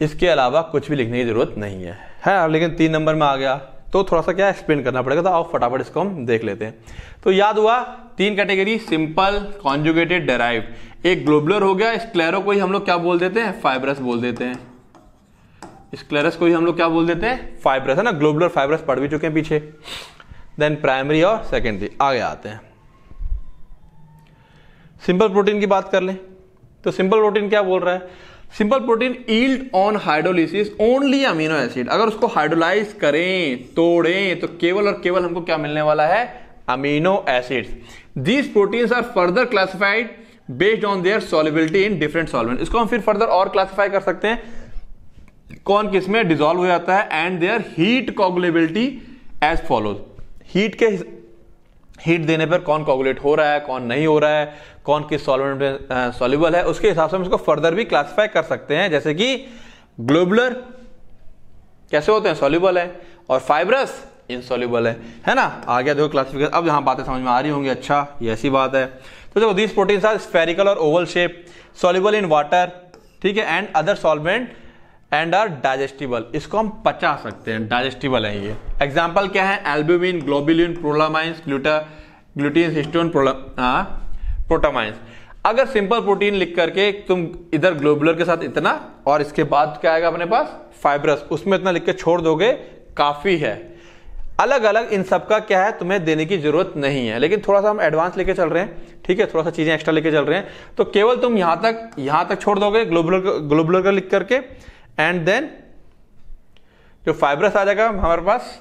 इसके अलावा कुछ भी लिखने की जरूरत नहीं है। लेकिन 3 नंबर में आ गया तो थोड़ा सा क्या एक्सप्लेन करना पड़ेगा, तो आओ फटाफट इसको हम देख लेते हैं। तो याद हुआ 3 कैटेगरी, सिंपल, कॉन्जुगेटेड, डेराइव्ड। एक ग्लोबुलर हो गया, स्क्लेरो को ही हम लोग क्या बोल देते हैं, फाइब्रस बोल देते हैं। स्क्लेरस को ही हम लोग क्या बोल देते हैं, फाइब्रस, है ना। ग्लोबुलर फाइब्रस पढ़ भी चुके हैं पीछे। देन प्राइमरी और सेकेंडरी, आगे आते हैं। सिंपल प्रोटीन की बात कर लें तो सिंपल प्रोटीन क्या बोल रहा है, simple protein yield on hydrolysis only amino acid. अगर उसको हाइड्रोलाइज करें, तोड़ें, तो केवल और केवल हमको क्या मिलने वाला है, amino acids. These proteins are further classified based on their solubility in different solvent. इसको हम फिर फर्दर और क्लासिफाई कर सकते हैं, कौन किस में डिसॉल्व हो जाता है, and their heat coagulability as follows. Heat देने पर कौन कोगुलेट हो रहा है, कौन नहीं हो रहा है, कौन किस सॉल्वेंट में सॉल्युबल है, उसके हिसाब से हम इसको फर्दर भी क्लासिफाई कर सकते हैं। जैसे कि ग्लोबुलर कैसे होते हैं, सॉल्युबल है, और फाइब्रस इनसॉल्युबल है ना। आ गया देखो क्लासिफिकेशन। अब यहां बातें समझ में आ रही होंगी, अच्छा ये ऐसी बात है। तो देखो दीज प्रोटीन्स आर स्फेरिकल और oval shape, soluble in water, ठीक है, and other solvent and are digestible. इसको हम पचा सकते हैं, डाइजेस्टिबल है ये। एग्जाम्पल क्या है, एल्ब्यूमिन, ग्लोबुलिन, प्रोलामाइंस, ग्लूटीन, हिस्टोन, प्रोटामाइंस। अगर सिंपल प्रोटीन लिख करके तुम इधर ग्लोबुलर के साथ इतना और इसके बाद क्या आएगा अपने पास फाइब्रस, उसमें इतना लिख के छोड़ दोगे काफी है। अलग अलग इन सब का क्या है तुम्हें देने की जरूरत नहीं है, लेकिन थोड़ा सा हम एडवांस लेके चल रहे हैं, ठीक है, थोड़ा सा चीजें एक्स्ट्रा लेके चल रहे हैं। तो केवल तुम यहां तक छोड़ दोगे ग्लोबुलर का लिख करके, एंड देन जो फाइब्रस आ जाएगा हमारे पास,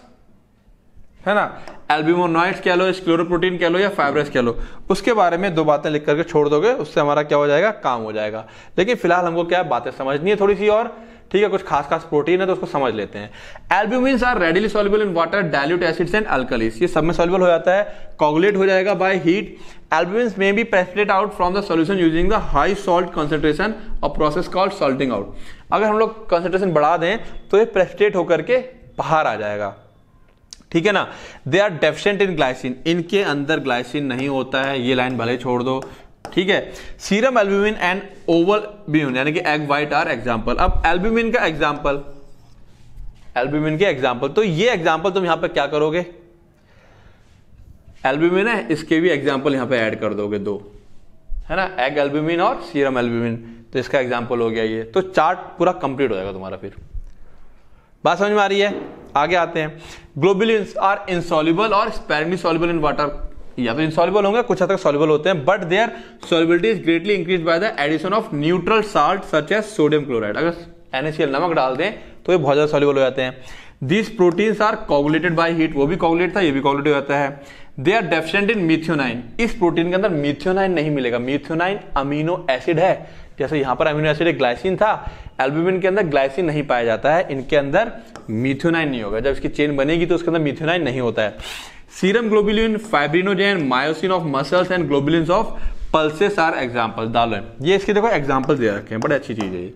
है ना, एल्ब्यूमिनॉइड्स कह लो, स्क्लेरोप्रोटीन कह लो या फाइब्रस कह लो, उसके बारे में 2 बातें लिख करके छोड़ दोगे, उससे हमारा क्या हो जाएगा, काम हो जाएगा। लेकिन फिलहाल हमको क्या है, बातें समझनी है थोड़ी सी और, ठीक है, कुछ खास प्रोटीन है तो उसको समझ लेते हैं। Albumins are readily soluble in water, dilute acids and alkalis. ये सब में सॉल्युबल हो जाता है, कोगुलेट हो जाएगा by heat. Albumins may be precipitate out from the solution using the high salt concentration or process called salting out. अगर हम लोग कंसंट्रेशन बढ़ा दें तो ये प्रेसिपिटेट होकर के बाहर आ जाएगा, ठीक है ना। They are deficient in glycine, इनके अंदर ग्लाइसिन नहीं होता है, ये लाइन भले छोड़ दो, ठीक है। सीरम एल्ब्यूमिन एंड ओवल ब्यूमिन यानी कि एग व्हाइट आर एग्जांपल। अब एल्ब्यूमिन का एग्जांपल, एल्ब्यूमिन के एग्जांपल, तो ये एग्जांपल तुम यहां पे क्या करोगे, एल्ब्यूमिन है, इसके भी एग्जांपल यहां पे ऐड कर दोगे 2, है ना, एग एल्ब्यूमिन और सीरम एल्ब्यूमिन, तो इसका एग्जांपल हो गया ये। तो चार्ट पूरा कंप्लीट हो जाएगा तुम्हारा। फिर बात समझ में आ रही है, आगे आते हैं। ग्लोबुलिन्स आर इनसॉल्युबल और स्पेरिंगली सॉल्युबल इन वाटर, या तो इनसॉल्युबल होंगे, कुछ हद तक सॉल्युबल होते हैं, but their solubility is greatly increase by the addition of neutral salt such as sodium chloride. अगर NaCl नमक डाल दें तो ये बहुत ज्यादा सॉल्युबल हो जाते हैं। These proteins are coagulated by heat, वो भी कोगुलेट था, ये भी कोगुलेट हो जाता है। दे आर डेफिशिएंट इन मीथियोनाइन, इस प्रोटीन के अंदर मीथियोनाइन नहीं मिलेगा। मीथियोनाइन अमीनो एसिड है, जैसे यहां पर अमीनो एसिड ग्लाइसिन था, एल्ब्यूमिन के अंदर ग्लाइसिन नहीं पाया जाता है, इनके अंदर मीथियोनाइन नहीं होगा। जब इसकी चेन बनेगी तो उसके अंदर मीथियोनाइन नहीं होता है। Serum globulin, fibrinogen, myosin of muscles and globulins of pulses are example. डालो ये इसके देखो एग्जांपल दे रखे हैं, बड़ी अच्छी चीज है ये,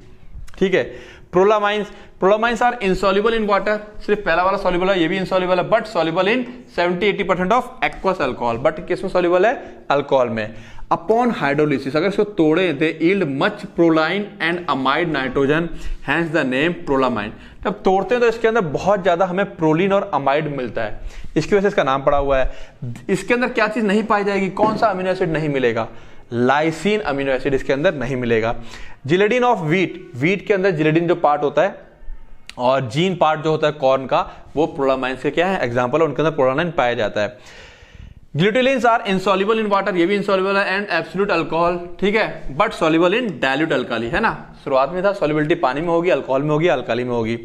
ठीक है। Prolamines are insoluble in water, सिर्फ पहला वाला सॉल्युबल है, ये भी इनसॉल्युबल है, but soluble in 70-80% of aqueous alcohol, but किसमें सॉल्युबल है, अल्कोहल में। अपॉन हाइड्रोलिसिस, अगर इसको तोड़े they yield much proline and amide nitrogen, hence the name prolamine. जब तोड़ते हैं तो इसके अंदर बहुत ज्यादा हमें प्रोलीन और अमाइड मिलता है, इसकी वजह से इसका नाम पड़ा हुआ है। इसके अंदर क्या चीज नहीं पाई जाएगी, कौन सा अमीनो एसिड नहीं मिलेगा, लाइसिन अमीनो एसिड इसके अंदर नहीं मिलेगा। जिलेटिन ऑफ व्हीट के अंदर जिलेटिन जो पार्ट होता है और जीन पार्ट जो होता है कॉर्न का, वो प्रोलामाइंस के क्या है एग्जांपल है, उनके अंदर प्रोलामाइन पाया जाता है। ग्लूटेलिन्स आर इनसॉल्युबल इन वाटर, ये भी इनसॉल्युबल है, एंड एब्सोल्यूट अल्कोहल, ठीक है, but soluble in dilute alkali, है ना, शुरुआत में था सॉल्युबिलिटी पानी में होगी, अल्कोहल में होगी, अल्काली में होगी।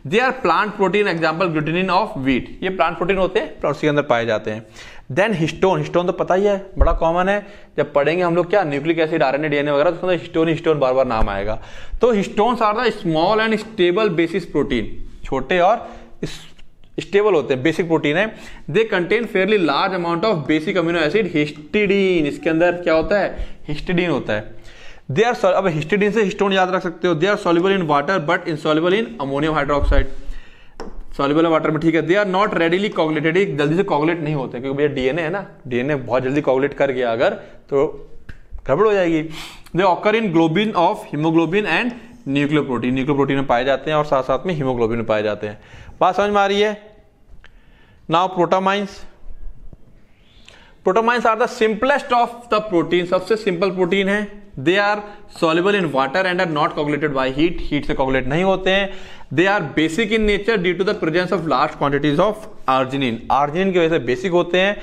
They are plant protein, example glutenin of wheat, ये प्लांट प्रोटीन होते हैं, प्लांट्स के अंदर पाए जाते हैं। देन हिस्टोन तो पता ही है, बड़ा कॉमन है, जब पढ़ेंगे हम लोग क्या न्यूक्लिक एसिड, RNA, DNA वगैरह, तो हिस्टोन बार बार नाम आएगा। तो histones are the small and stable basis protein, छोटे और स्टेबल होते हैं, बेसिक प्रोटीन है। They contain fairly large amount of basic amino acid histidine, इसके अंदर क्या होता है, हिस्टिडीन होता है। दे आर, अब हिस्टिडीन से हिस्टोन याद रख सकते हो। They are soluble in water but insoluble in ammonium hydroxide, soluble है वाटर में, ठीक है। They are not readily coagulated, जल्दी से कोगुलेट नहीं होते, क्योंकि भैया DNA है ना, DNA बहुत जल्दी कोगुलेट कर गया अगर तो गड़बड़ हो जाएगी। They occur in globin of haemoglobin and nucleoprotein में पाए जाते हैं और साथ साथ में हीमोग्लोबिन में पाए जाते हैं। बात समझ में आ रही है। Now protamines are the simplest of the protein, सबसे सिंपल प्रोटीन है। They are soluble in water and are not coagulated by heat से कोगुलेट नहीं होते हैं। They are basic in nature due to the presence of large quantities of arginine की वजह से basic होते हैं।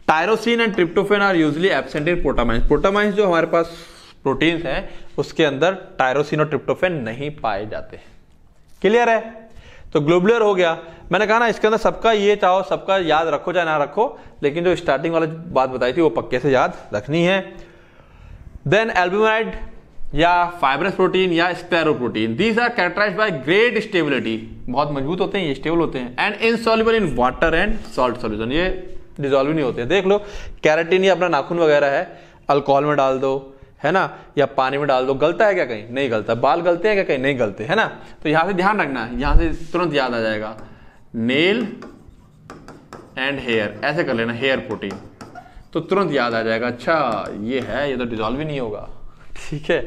Tyrosine and tryptophan are usually absent in protamines जो हमारे पास प्रोटीन्स हैं उसके अंदर टायरोसिन और ट्रिप्टोफेन नहीं पाए जाते। क्लियर है। तो ग्लोबुलर हो गया, मैंने कहा ना इसके अंदर सबका ये चाहो सबका याद रखो चाहे ना रखो, लेकिन जो स्टार्टिंग वाला बात बताई थी वो पक्के से याद रखनी है। देन एल्ब्यूमिनाइड या फाइब्रस प्रोटीन या scleroprotein, these are characterised by great stability, बहुत मजबूत होते हैं, ये स्टेबल होते हैं, and insoluble in water and salt solution, ये डिसॉल्व नहीं होते हैं। देख लो कैराटिन या अपना नाखून वगैरह है, अल्कोहल में डाल दो, है ना, या पानी में डाल दो, गलता है क्या कहीं? नहीं गलता। बाल गलते हैं क्या कहीं? नहीं गलते, है ना। तो यहां से ध्यान रखना, यहां से तुरंत याद आ जाएगा, नेल एंड हेयर, ऐसे कर लेना, हेयर प्रोटीन। तो तुरंत याद आ जाएगा, अच्छा ये है, ये तो डिसॉल्व ही नहीं होगा, ठीक है।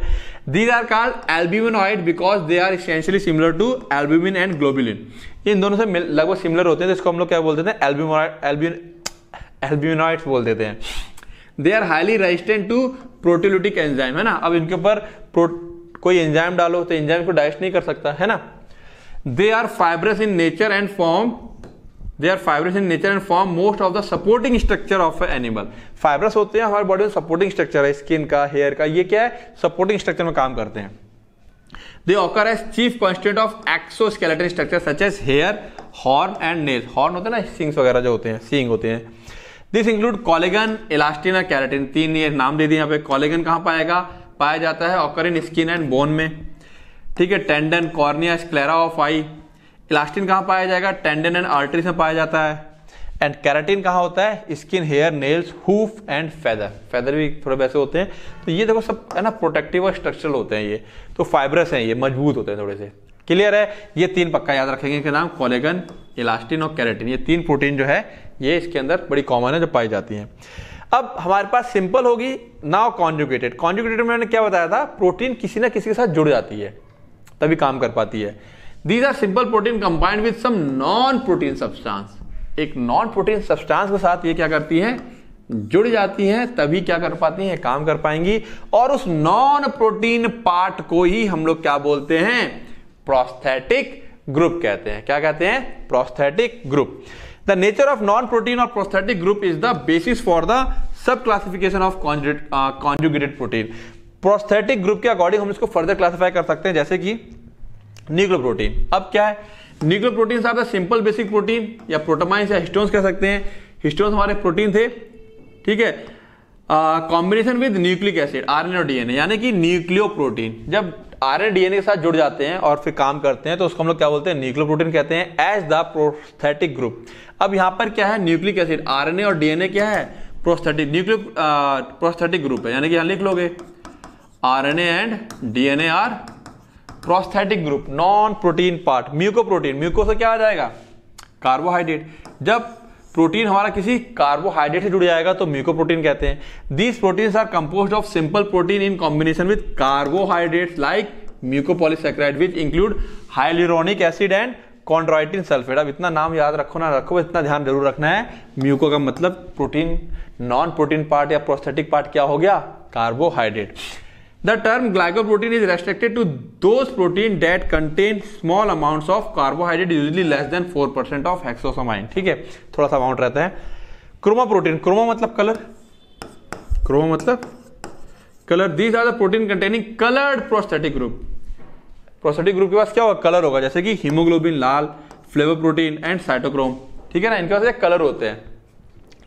These are called albuminoid because they are essentially similar to albumin and globulin. ये इन दोनों से लगभग सिमिलर होते हैं, जिसको हम लोग क्या बोल देते हैं, एल्ब्यूमिनॉइड्स बोल देते हैं। They are highly resistant to proteolytic enzyme, है ना। अब इनके ऊपर कोई एंजाइम डालो तो एंजाइम को डाइजेस्ट नहीं कर सकता, है ना। They are fibrous in nature and form most of the supporting structure of animal. Fibrous होते हैं हमारे बॉडी में, सपोर्टिंग स्ट्रक्चर है स्किन का, हेयर का, ये क्या है, सपोर्टिंग स्ट्रक्चर में काम करते हैं। They occur as chief constituent of exoskeleton structure such as hair, horn and nails. Horn होते हैं ना, सिंग्स वगैरह जो होते हैं, सींग होते हैं। दिस इंक्लूड कोलेजन, इलास्टिन और कैराटिन। तीन ये नाम दे दिए यहाँ पे। कोलेजन कहां पाया जाता है, occur in skin and bone में, ठीक है। Tendon, cornea, sclera of I. Elastin कहां पाया जाएगा, टेंडन एंड आर्टरीज में पाया जाता है। एंड कैराटिन कहां होता है, skin, hair, nails, hoof and feather. Feather भी थोड़े वैसे होते हैं। तो ये देखो सब है ना, प्रोटेक्टिव और स्ट्रक्चरल होते हैं ये, तो फाइब्रस हैं, ये मजबूत होते हैं थोड़े से। क्लियर है, ये तीन पक्का याद रखेंगे, इनके नाम कोलेजन, इलास्टिन और कैराटिन। ये तीन प्रोटीन जो है ये इसके अंदर बड़ी कॉमन है, जो पाई जाती हैं। अब हमारे पास सिंपल होगी, नाउ कॉन्जुगेटेड। कॉन्जुगेटेड में मैंने क्या बताया था, प्रोटीन किसी ना किसी के साथ जुड़ जाती है तभी काम कर पाती है। These are simple protein combined with some non-protein substance। एक नॉन प्रोटीन सब्सटेंस के साथ ये क्या करती हैं, जुड़ जाती हैं, तभी क्या कर पाती हैं, काम कर पाएंगी। और उस नॉन प्रोटीन पार्ट को ही हम लोग क्या बोलते हैं, प्रोस्थेटिक ग्रुप कहते हैं। क्या कहते हैं, prosthetic group. The nature of non protein or prosthetic group is the basis for the subclassification of conjugated protein. Prosthetic group के अकॉर्डिंग हम इसको फर्दर क्लासिफाई कर सकते हैं, जैसे कि न्यूक्लियोप्रोटीन। अब क्या है, न्यूक्लियोप्रोटीन साहब सिंपल बेसिक प्रोटीन या प्रोटोमाइन्स या हिस्टोन्स कह सकते हैं। हिस्टोन्स हमारे प्रोटीन थे, ठीक है। Combination with nucleic acid, RNA और डीएनए, यानी कि न्यूक्लियोप्रोटीन जब आरएनए डीएनए के साथ जुड़ जाते हैं और फिर काम करते हैं तो उसको हम लोग क्या बोलते हैं, न्यूक्लियोप्रोटीन कहते हैं, एज द प्रोस्थेटिक ग्रुप। अब यहां पर क्या है, न्यूक्लिक एसिड, आरएनए और डीएनए क्या है, प्रोस्थेटिक ग्रुप है, यानी कि यहां लिख लोगे RNA and DNA are prosthetic group, non protein part. Mucoprotein, muco से क्या आ जाएगा, कार्बोहाइड्रेट। जब प्रोटीन हमारा किसी कार्बोहाइड्रेट से जुड़ जाएगा तो म्यूकोप्रोटीन कहते हैं। These proteins are composed of simple protein in combination with carbohydrates like mucopolysaccharide which include hyaluronic acid and chondroitin sulphate. अब इतना नाम याद रखो ना रखो, इतना ध्यान जरूर रखना है। म्यूको का मतलब प्रोटीन, नॉन प्रोटीन पार्ट या प्रोस्थेटिक पार्ट क्या हो गया, carbohydrate. The term glycoprotein is restricted to those proteins that contain small amounts of carbohydrate, usually less than 4% of hexosamine। ठीक है, थोड़ा सा अमाउंट रहता है। क्रोमोप्रोटीन, क्रोमो मतलब कलर, क्रोमो मतलब colour. These are the protein containing colored prosthetic group। Prosthetic group के पास क्या होगा, कलर होगा, जैसे कि haemoglobin Lal, flavoprotein and cytochrome. ठीक है ना, इनके पास कलर होते हैं,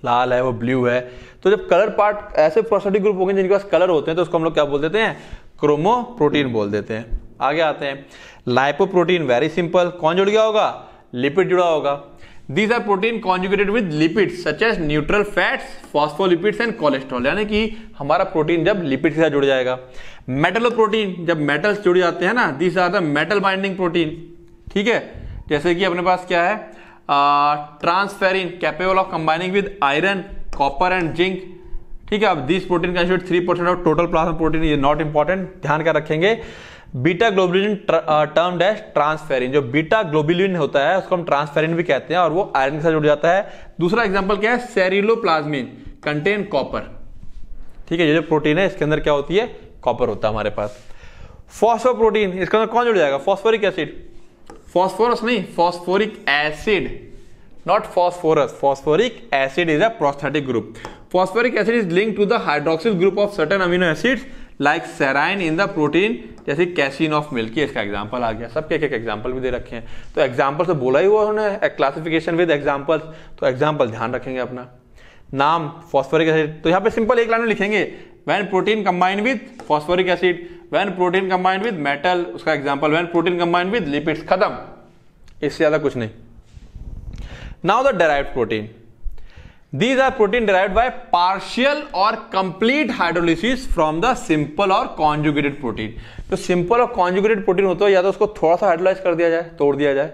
लाल है वो ब्लू है। तो जब कलर पार्ट ऐसे प्रोस्थेटिक ग्रुप होंगे जिनके पास कलर होते हैं तो उसको हम लोग क्या बोल देते हैं, क्रोमोप्रोटीन बोल देते हैं। आगे आते हैं, लाइपोप्रोटीन, वेरी सिंपल, कौन जुड़ गया होगा, लिपिड जुड़ा होगा। These are protein conjugated with lipids such as neutral fats, phospholipids and cholesterol, यानी कि हमारा प्रोटीन जब लिपिड के साथ जुड़ जाएगा। मेटलोप्रोटीन, जब मेटल्स जुड़ जाते हैं ना, these are the metal binding protein. ठीक है, जैसे कि अपने पास क्या है, transferrin, capable of combining with iron, copper and zinc. ठीक है, अब this protein constitute 3% of total plasma protein. ये नॉट इंपॉर्टेंट, ध्यान क्या रखेंगे, beta globulin term dash transferrin. जो बीटा ग्लोबुलिन होता है उसको हम ट्रांसफेरिन भी कहते हैं और वो आयरन के साथ जुड़ जाता है। दूसरा एग्जांपल क्या है, सेरिलोप्लाज्मिन कंटेन कॉपर। ठीक है, ये जो प्रोटीन है इसके अंदर क्या होती है, कॉपर होता है हमारे पास। फॉस्फोप्रोटीन, इसके अंदर कौन जुड़ जाएगा, फॉस्फोरिक एसिड, फॉस्फोरस नहीं, phosphoric acid, not phosphorus. Phosphoric acid is a prosthetic group. Phosphoric acid is linked to the hydroxyl group of certain amino acids like serine in the protein, जैसे कैसीन ऑफ मिल्क। इसका example आ गया, सबके एक example भी दे रखे हैं। तो एग्जांपल से बोला ही हुआ उन्होंने, क्लासिफिकेशन विद एग्जांपल्स, तो एग्जांपल ध्यान रखेंगे अपना। नाम फॉस्फोरिक एसिड, तो यहाँ पे सिंपल एक लाइन में लिखेंगे, when protein combine with phosphoric acid, when protein combine with metal, उसका example when protein combine with lipids, खत्म, इससे ज्यादा कुछ नहीं। Now the derived protein, these are protein derived by partial or complete hydrolysis from the simple or conjugated protein। तो simple और conjugated protein होता है, या तो उसको थोड़ा सा हाइड्रोलाइज कर दिया जाए, तोड़ दिया जाए,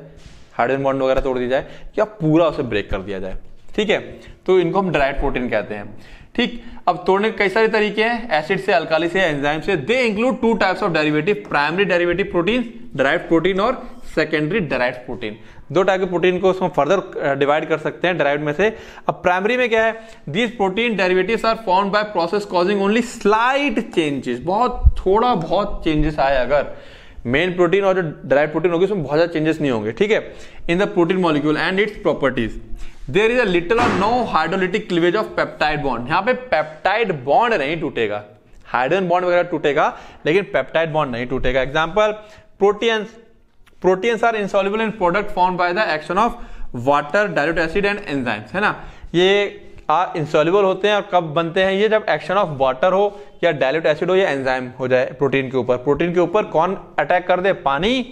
हाइड्रोजन बॉन्ड वगैरह तोड़ दिया जाए, या पूरा उसे ब्रेक कर दिया जाए। ठीक है, तो इनको हम डेराइव्ड प्रोटीन कहते हैं। ठीक। अब तोड़ने के कई सारे तरीके हैं, एसिड से, अल्काली से, एंजाइम से। They include two types of derivative, primary derivative protein, derived protein और सेकेंडरी डेराइव्ड प्रोटीन। दो टाइप के प्रोटीन को उसमें फर्दर डिवाइड कर सकते हैं डेराइव्ड में से। अब प्राइमरी में क्या है, these protein derivatives are formed by process causing only slight changes, बहुत थोड़ा बहुत चेंजेस आए अगर, मेन प्रोटीन और जो डेराइव्ड प्रोटीन होगी उसमें बहुत ज्यादा चेंजेस नहीं होंगे, ठीक है, in the protein molecule and its properties. There is a little or no hydrolytic cleavage of peptide bond. यहां पे पेप्टाइड बॉन्ड नहीं टूटेगा, हाइड्रोजन बॉन्ड वगैरह टूटेगा लेकिन पेप्टाइड बॉन्ड नहीं टूटेगा। Example, proteins. Proteins are insoluble in product formed by the action of water, dilute acid and enzymes, है ना। ये इनसॉल्युबल होते हैं और कब बनते हैं, ये जब एक्शन ऑफ वाटर हो या डाइल्यूट एसिड हो या एंजाइम हो जाए प्रोटीन के ऊपर। प्रोटीन के ऊपर कौन अटैक कर दे, पानी।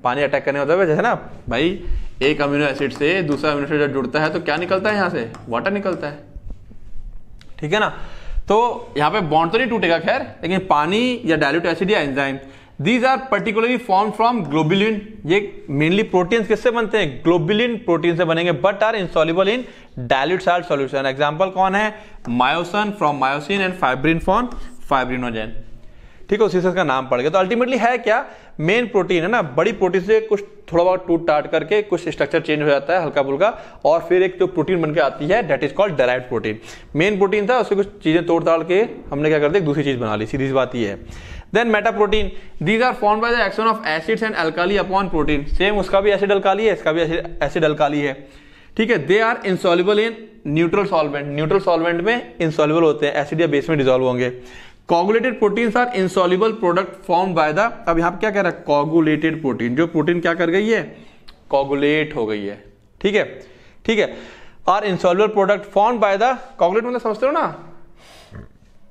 पानी अटैक करने होता है जैसे ना भाई, एक अमीनो एसिड से दूसरा अमीनो एसिड जब जुड़ता है तो क्या निकलता है, यहां से वाटर निकलता है, ठीक है ना। तो यहां पे बॉन्ड तो नहीं टूटेगा खैर, लेकिन पानी या डाइल्यूट एसिड या enzyme, these are particularly form from globulin. ये मेनली प्रोटीन्स किससे बनते हैं, ग्लोबुलिन प्रोटीन से बनेंगे, but are insoluble in dilute salt solution. Example कौन है, myosin from myosin and fibrin from fibrinogen, ठीक है, उसी से इसका नाम पड़ गया। तो अल्टीमेटली है क्या, मेन प्रोटीन है ना, बड़ी प्रोटीन से कुछ थोड़ा बहुत टूट टाट करके कुछ स्ट्रक्चर चेंज हो जाता है हल्का फुल्का, और फिर एक जो प्रोटीन बनके आती है that is called derived protein. Main protein था, उससे कुछ चीजें तोड़ ताड़ के हमने क्या कर दिया, दूसरी चीज बना ली, सीधी बात ये है। Then meta protein, these are formed by the action of acids and alkali upon protein. Same उसका भी एसिड अल्काली है, इसका भी एसिड अल्काली है, ठीक है। They are insoluble in neutral solvent, neutral solvent में इनसॉल्युबल होते हैं, एसिड या बेस में डिसॉल्व होंगे। Coagulated proteins are insoluble product formed by the, अब यहां पर क्या कह रहा है, कोगुलेटेड प्रोटीन, जो प्रोटीन क्या कर गई है, कोगुलेट हो गई है, ठीक है, ठीक है। Are insoluble product formed by the, coagulate मतलब समझते हो ना,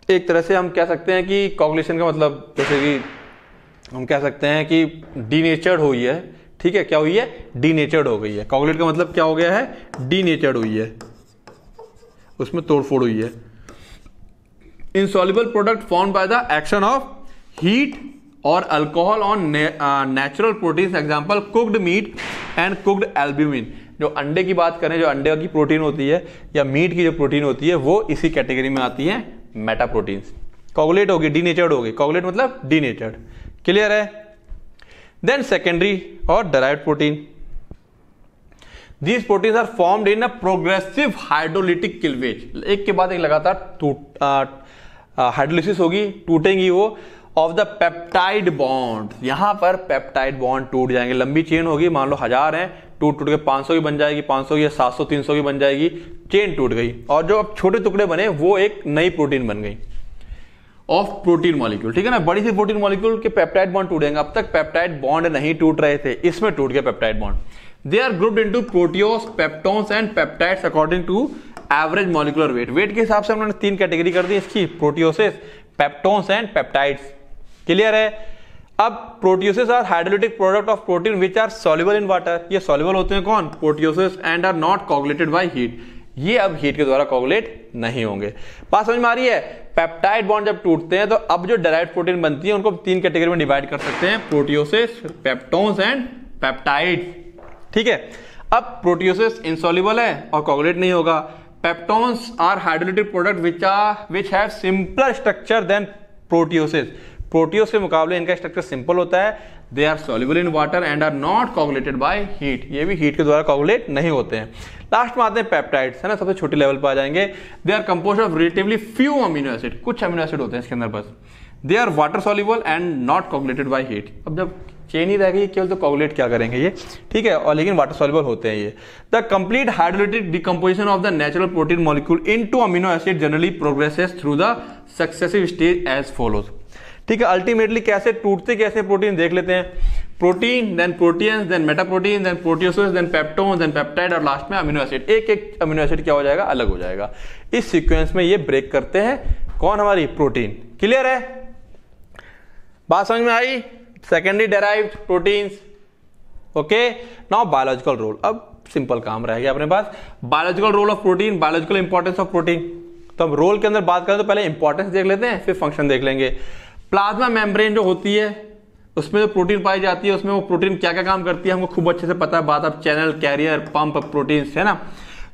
एक तरह से हम कह सकते हैं कि कोगुलेशन का मतलब जैसे कि हम कह सकते हैं कि डीनेचर्ड हुई है, ठीक है, क्या हुई है, डीनेचर्ड हो गई है। कोगुलेट का मतलब क्या हो गया है, डीनेचर्ड हुई है, उसमें तोड़फोड़ हुई है। Insoluble product formed by the action of heat or alcohol on natural protein. Example, cooked meat and cooked albumin. जो अंडे की बात करें, जो अंडे की प्रोटीन होती है या मीट की जो प्रोटीन होती है वो इसी कैटेगरी में आती है, मेटा प्रोटीन्स। कोगुलेट होगी, डीनेचर्ड होगी, कोगुलेट मतलब डीनेचर्ड, क्लियर है। देन सेकेंडरी और derived protein, these proteins are formed in a progressive hydrolytic cleavage. एक के बाद एक लगातार हाइड्रोलिसिस होगी, टूटेंगी वो, ऑफ द पेप्टाइड बॉन्ड। यहां पर पेप्टाइड बॉन्ड टूट जाएंगे, लंबी चेन होगी, मान लो 1000 है, टूट टूट के 500 की बन जाएगी, 500 की 700 300 की बन जाएगी, चेन टूट गई, और जो अब छोटे टुकड़े बने वो एक नई प्रोटीन बन गई ऑफ प्रोटीन मॉलिक्यूल, ठीक है ना। बड़ी सी प्रोटीन मॉलिक्यूल के पेप्टाइड बॉन्ड टूटेंगे, अब तक पेप्टाइड बॉन्ड नहीं टूट रहे थे, इसमें टूट गया peptide bond. They are grouped into proteoses, peptones and peptides according to average molecular weight. Weight के हिसाब से हमने 3 कैटेगरी कर दी इसकी, proteoses, peptones and peptides, clear है। अब proteoses are hydrolytic product of protein which are soluble in water. ये सॉल्युबल होते हैं कौन, proteoses, and are not coagulated by heat. ये अब हीट के द्वारा कोगुलेट नहीं होंगे। बात समझ में आ रही है। पेप्टाइड बॉन्ड जब टूटते हैं तो अब जो डेराइव्ड प्रोटीन बनती है उनको 3 कैटेगरी में डिवाइड कर सकते हैं, प्रोटियोसिस, पेप्टोन्स एंड पेप्टाइड्स, ठीक है। अब प्रोटियोसिस इनसॉल्युबल है और कोगुलेट नहीं होगा। Peptones are hydrolytic product which have simpler structure than proteoses. Proteose के मुकाबले इनका स्ट्रक्चर सिंपल होता है। They are soluble in water and are not coagulated by heat. ये भी हीट के द्वारा कोगुलेट नहीं होते हैं। लास्ट में आते हैं पेप्टाइड्स, है ना, सबसे छोटी लेवल पर आ जाएंगे। They are composed of relatively few amino acid, कुछ अमीनो एसिड होते हैं इसके अंदर बस। They are water soluble and not coagulated by heat. अब जब चेन ही रह गई केवल तो कोगुलेट क्या करेंगे ये, ठीक है, और लेकिन वाटर सॉल्युबल होते हैं ये। The complete hydrolytic decomposition of the natural protein molecule into amino acid generally progresses through the successive stage as follows, ठीक है। अल्टीमेटली कैसे टूटते कैसे प्रोटीन देख लेते हैं। Protein, then proteins, then meta protein, then proteoses, then peptone, then peptide और last में अमीनो एसिड। एक एक अमीनो एसिड क्या हो जाएगा, अलग हो जाएगा। इस सीक्वेंस में ये ब्रेक करते हैं कौन, हमारी प्रोटीन, क्लियर है, बात समझ में आई। Secondary derived proteins, okay. Now biological role, अब सिंपल काम रह गया अपने पास। Biological role of protein, biological importance of protein. तो अब रोल के अंदर बात करें तो पहले इंपॉर्टेंस देख लेते हैं, फिर फंक्शन देख लेंगे। प्लाज्मा मेम्ब्रेन जो होती है उसमें जो प्रोटीन पाई जाती है, उसमें वो प्रोटीन क्या क्या काम करती है हमको खूब अच्छे से पता है बात। अब चैनल, कैरियर, पंप प्रोटीन्स, है ना।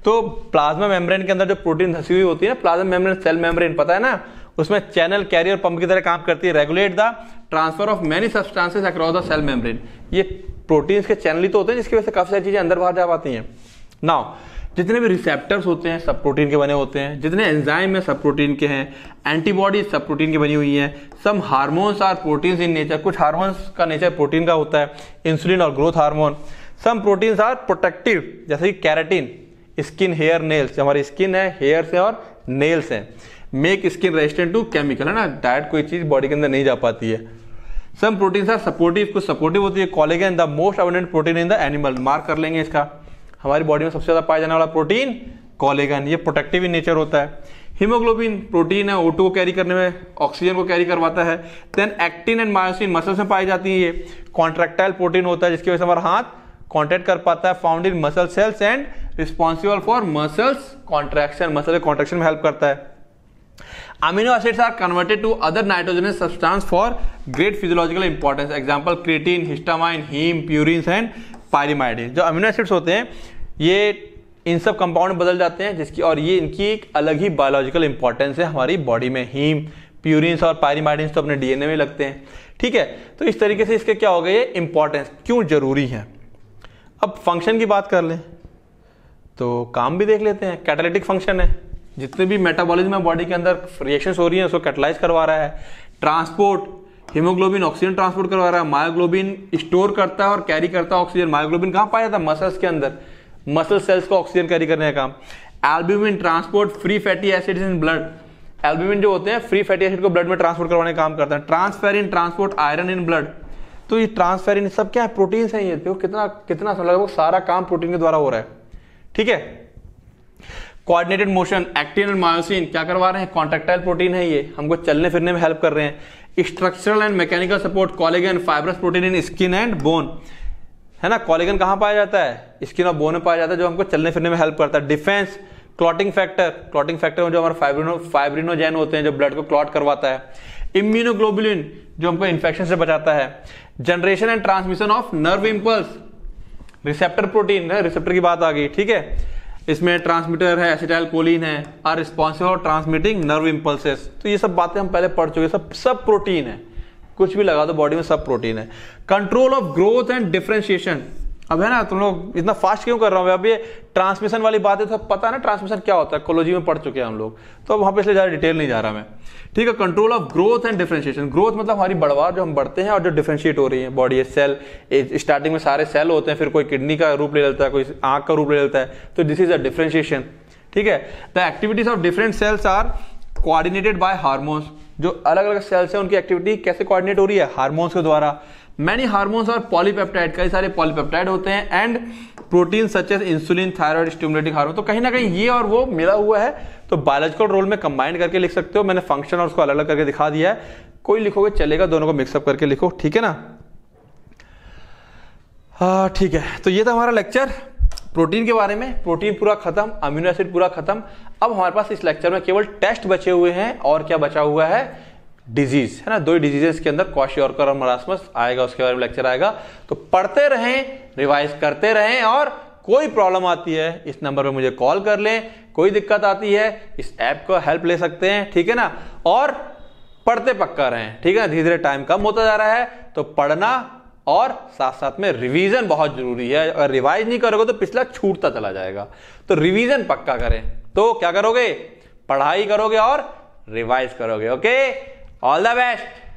तो प्लाज्मा मेम्ब्रेन के अंदर जो प्रोटीन धसी हुई होती है ना, प्लाज्मा मेम्ब्रेन सेल मेम्ब्रेन पता है ना, उसमें चैनल कैरियर पंप की तरह काम करती है, regulate the transfer of many substances across the cell membrane. ये प्रोटीन्स के चैनल ही तो होते हैं जिसकी वजह से काफी सारी चीजें अंदर बाहर जा पाती हैं। नाउ जितने भी रिसेप्टर्स होते हैं सब प्रोटीन के बने होते हैं, जितने एंजाइम है सब प्रोटीन के हैं, एंटीबॉडीज सब प्रोटीन की बनी हुई हैं, some hormones are proteins in nature, कुछ हार्मोन्स का नेचर प्रोटीन का होता है, इंसुलिन और growth hormone. Some proteins are protective, जैसे कि कैराटिन, स्किन हेयर नेल्स, हमारी स्किन है, हेयर्स है और नेल्स है, make skin resistant to chemical, है ना, डायरेक्ट कोई चीज बॉडी के अंदर नहीं जा पाती है। सम प्रोटीन्स आर सपोर्टिव, कुछ सपोर्टिव होती है, collagen the most abundant protein in the animal, mark कर लेंगे इसका, हमारी बॉडी में सबसे ज्यादा पाया जाने वाला प्रोटीन कोलेजन, ये प्रोटेक्टिव इन नेचर होता है। हीमोग्लोबिन प्रोटीन है, O2 को कैरी करने में, ऑक्सीजन को कैरी करवाता है। Then actin and myosin muscles में पाई जाती है, ये कॉन्ट्रैक्टाइल प्रोटीन होता है जिसकी वजह से हमारा हाथ कॉन्ट्रैक्ट कर पाता है, found in muscle cells and responsible for muscles contraction, muscle contraction में हेल्प करता है। Amino acids are converted to other nitrogenous substance for great physiological importance, example creatine, histamine, heme, purines and pyrimidine. जो amino acids होते हैं ये इन सब compound बदल जाते हैं जिसकी, और ये इनकी एक अलग ही बायोलॉजिकल इंपॉर्टेंस है हमारी बॉडी में। हीम, प्यूरिन्स और पायरिमाइडिन्स तो अपने डीएनए में लगते हैं, ठीक है। तो इस तरीके से इसके क्या हो गए, ये इंपॉर्टेंस क्यों जरूरी है। अब फंक्शन की बात कर लें तो काम भी देख लेते हैं। कैटालिटिक फंक्शन है, जितने भी मेटाबॉलिज्म है बॉडी के अंदर रिएक्शंस हो रही है उसको कैटलाइज करवा रहा है। ट्रांसपोर्ट, हीमोग्लोबिन ऑक्सीजन ट्रांसपोर्ट करवा रहा है, मायोग्लोबिन स्टोर करता है और कैरी करता है ऑक्सीजन। मायोग्लोबिन कहां पाया जाता है, मसल्स के अंदर, मसल सेल्स को ऑक्सीजन कैरी करने का काम। Albumin transport free fatty acids in blood, albumin जो होते हैं फ्री फैटी एसिड को ब्लड में ट्रांसपोर्ट करवाने का काम करता है। Transferrin transport iron in blood, तो ये ट्रांसफेरिन सब क्या है, प्रोटीन्स हैं। ये देखो कितना कितना लगभग सारा काम प्रोटीन के द्वारा हो रहा है, ठीक है। Coordinated motion, actin and myosin क्या करवा रहे हैं, कॉन्ट्रैक्टाइल प्रोटीन है, ये हमको चलने फिरने में हेल्प कर रहे हैं। Structural and mechanical support, collagen, fibrous protein in skin and bone, है ना। कोलेजन कहां पाया जाता है, स्किन और बोन में पाया जाता है, जो हमको चलने फिरने में हेल्प करता है। Defence, clotting factor, clotting factor में जो हमारे फाइब्रिनोजेन होते हैं जो ब्लड को क्लॉट करवाता है। इम्यूनोग्लोबुलिन जो हमको इन्फेक्शन से बचाता है। Generation and transmission of nerve impulse, receptor protein है, रिसेप्टर की बात आ गई, ठीक है। इसमें ट्रांसमीटर है, एसिटाइल कोलिन है, are responsible for transmitting nerve impulses. तो ये सब बातें हम पहले पढ़ चुके, सब प्रोटीन है, कुछ भी लगा दो बॉडी में सब प्रोटीन है। Control of growth and differentiation, अब है ना, तुम लोग इतना फास्ट क्यों कर रहा हूं, अब ये ट्रांसमिशन वाली बात है तो पता है ना ट्रांसमिशन क्या होता है, कोलोजी में पढ़ चुके हैं हम लोग, तो वहां पे इसलिए ज्यादा डिटेल नहीं जा रहा मैं, ठीक है। Control of growth and differentiation, growth मतलब हमारी बढ़वार जो हम बढ़ते हैं और जो डिफरेंशिएट हो रही है बॉडी, सेल स्टार्टिंग में सारे सेल होते हैं, फिर कोई किडनी का रूप ले लेता है, कोई आंख का रूप ले लेता है, तो दिस इज अ डिफरेंशिएशन, ठीक है। The activities of different cells are coordinated by hormones, जो अलग अलग सेल्स हैं उनकी एक्टिविटी कैसे कोऑर्डिनेट हो रही है, हार्मोन्स के द्वारा। मैनी हार्मोन्स और पॉलीपेप्टाइड, कई सारे पॉलीपेप्टाइड होते हैं, and protein such as insulin, thyroid, stimulating hormone. तो कहीं ना कहीं ये और वो मिला हुआ है, तो बायोलॉजिकल रोल में कंबाइन करके लिख सकते हो। मैंने फंक्शन और उसको अलग अलग करके दिखा दिया है, कोई लिखोगे चलेगा, दोनों को मिक्सअप करके लिखो, ठीक है ना। हाँ ठीक है, तो ये था हमारा लेक्चर प्रोटीन के बारे में। प्रोटीन पूरा खत्म, अमीनो एसिड पूरा खत्म। अब हमारे पास इस लेक्चर में केवल टेस्ट बचे हुए हैं, और क्या बचा हुआ है, डिजीज, है ना। दो डिजीजेस के अंदर क्वाशियोरकर और मरासमस आएगा, उसके बारे में लेक्चर आएगा। तो पढ़ते रहें, रिवाइज करते रहें, और कोई प्रॉब्लम आती है इस नंबर पे मुझे कॉल कर लें, कोई दिक्कत आती है इस ऐप को हेल्प ले सकते हैं, ठीक है ना। और पढ़ते पक्का रहें, ठीक है। धीरे धीरे टाइम कम होता जा रहा है, तो पढ़ना और साथ साथ में रिवीजन बहुत जरूरी है। अगर रिवाइज नहीं करोगे तो पिछला छूटता चला जाएगा, तो रिवीजन पक्का करें। तो क्या करोगे, पढ़ाई करोगे और रिवाइज करोगे। Okay, all the best.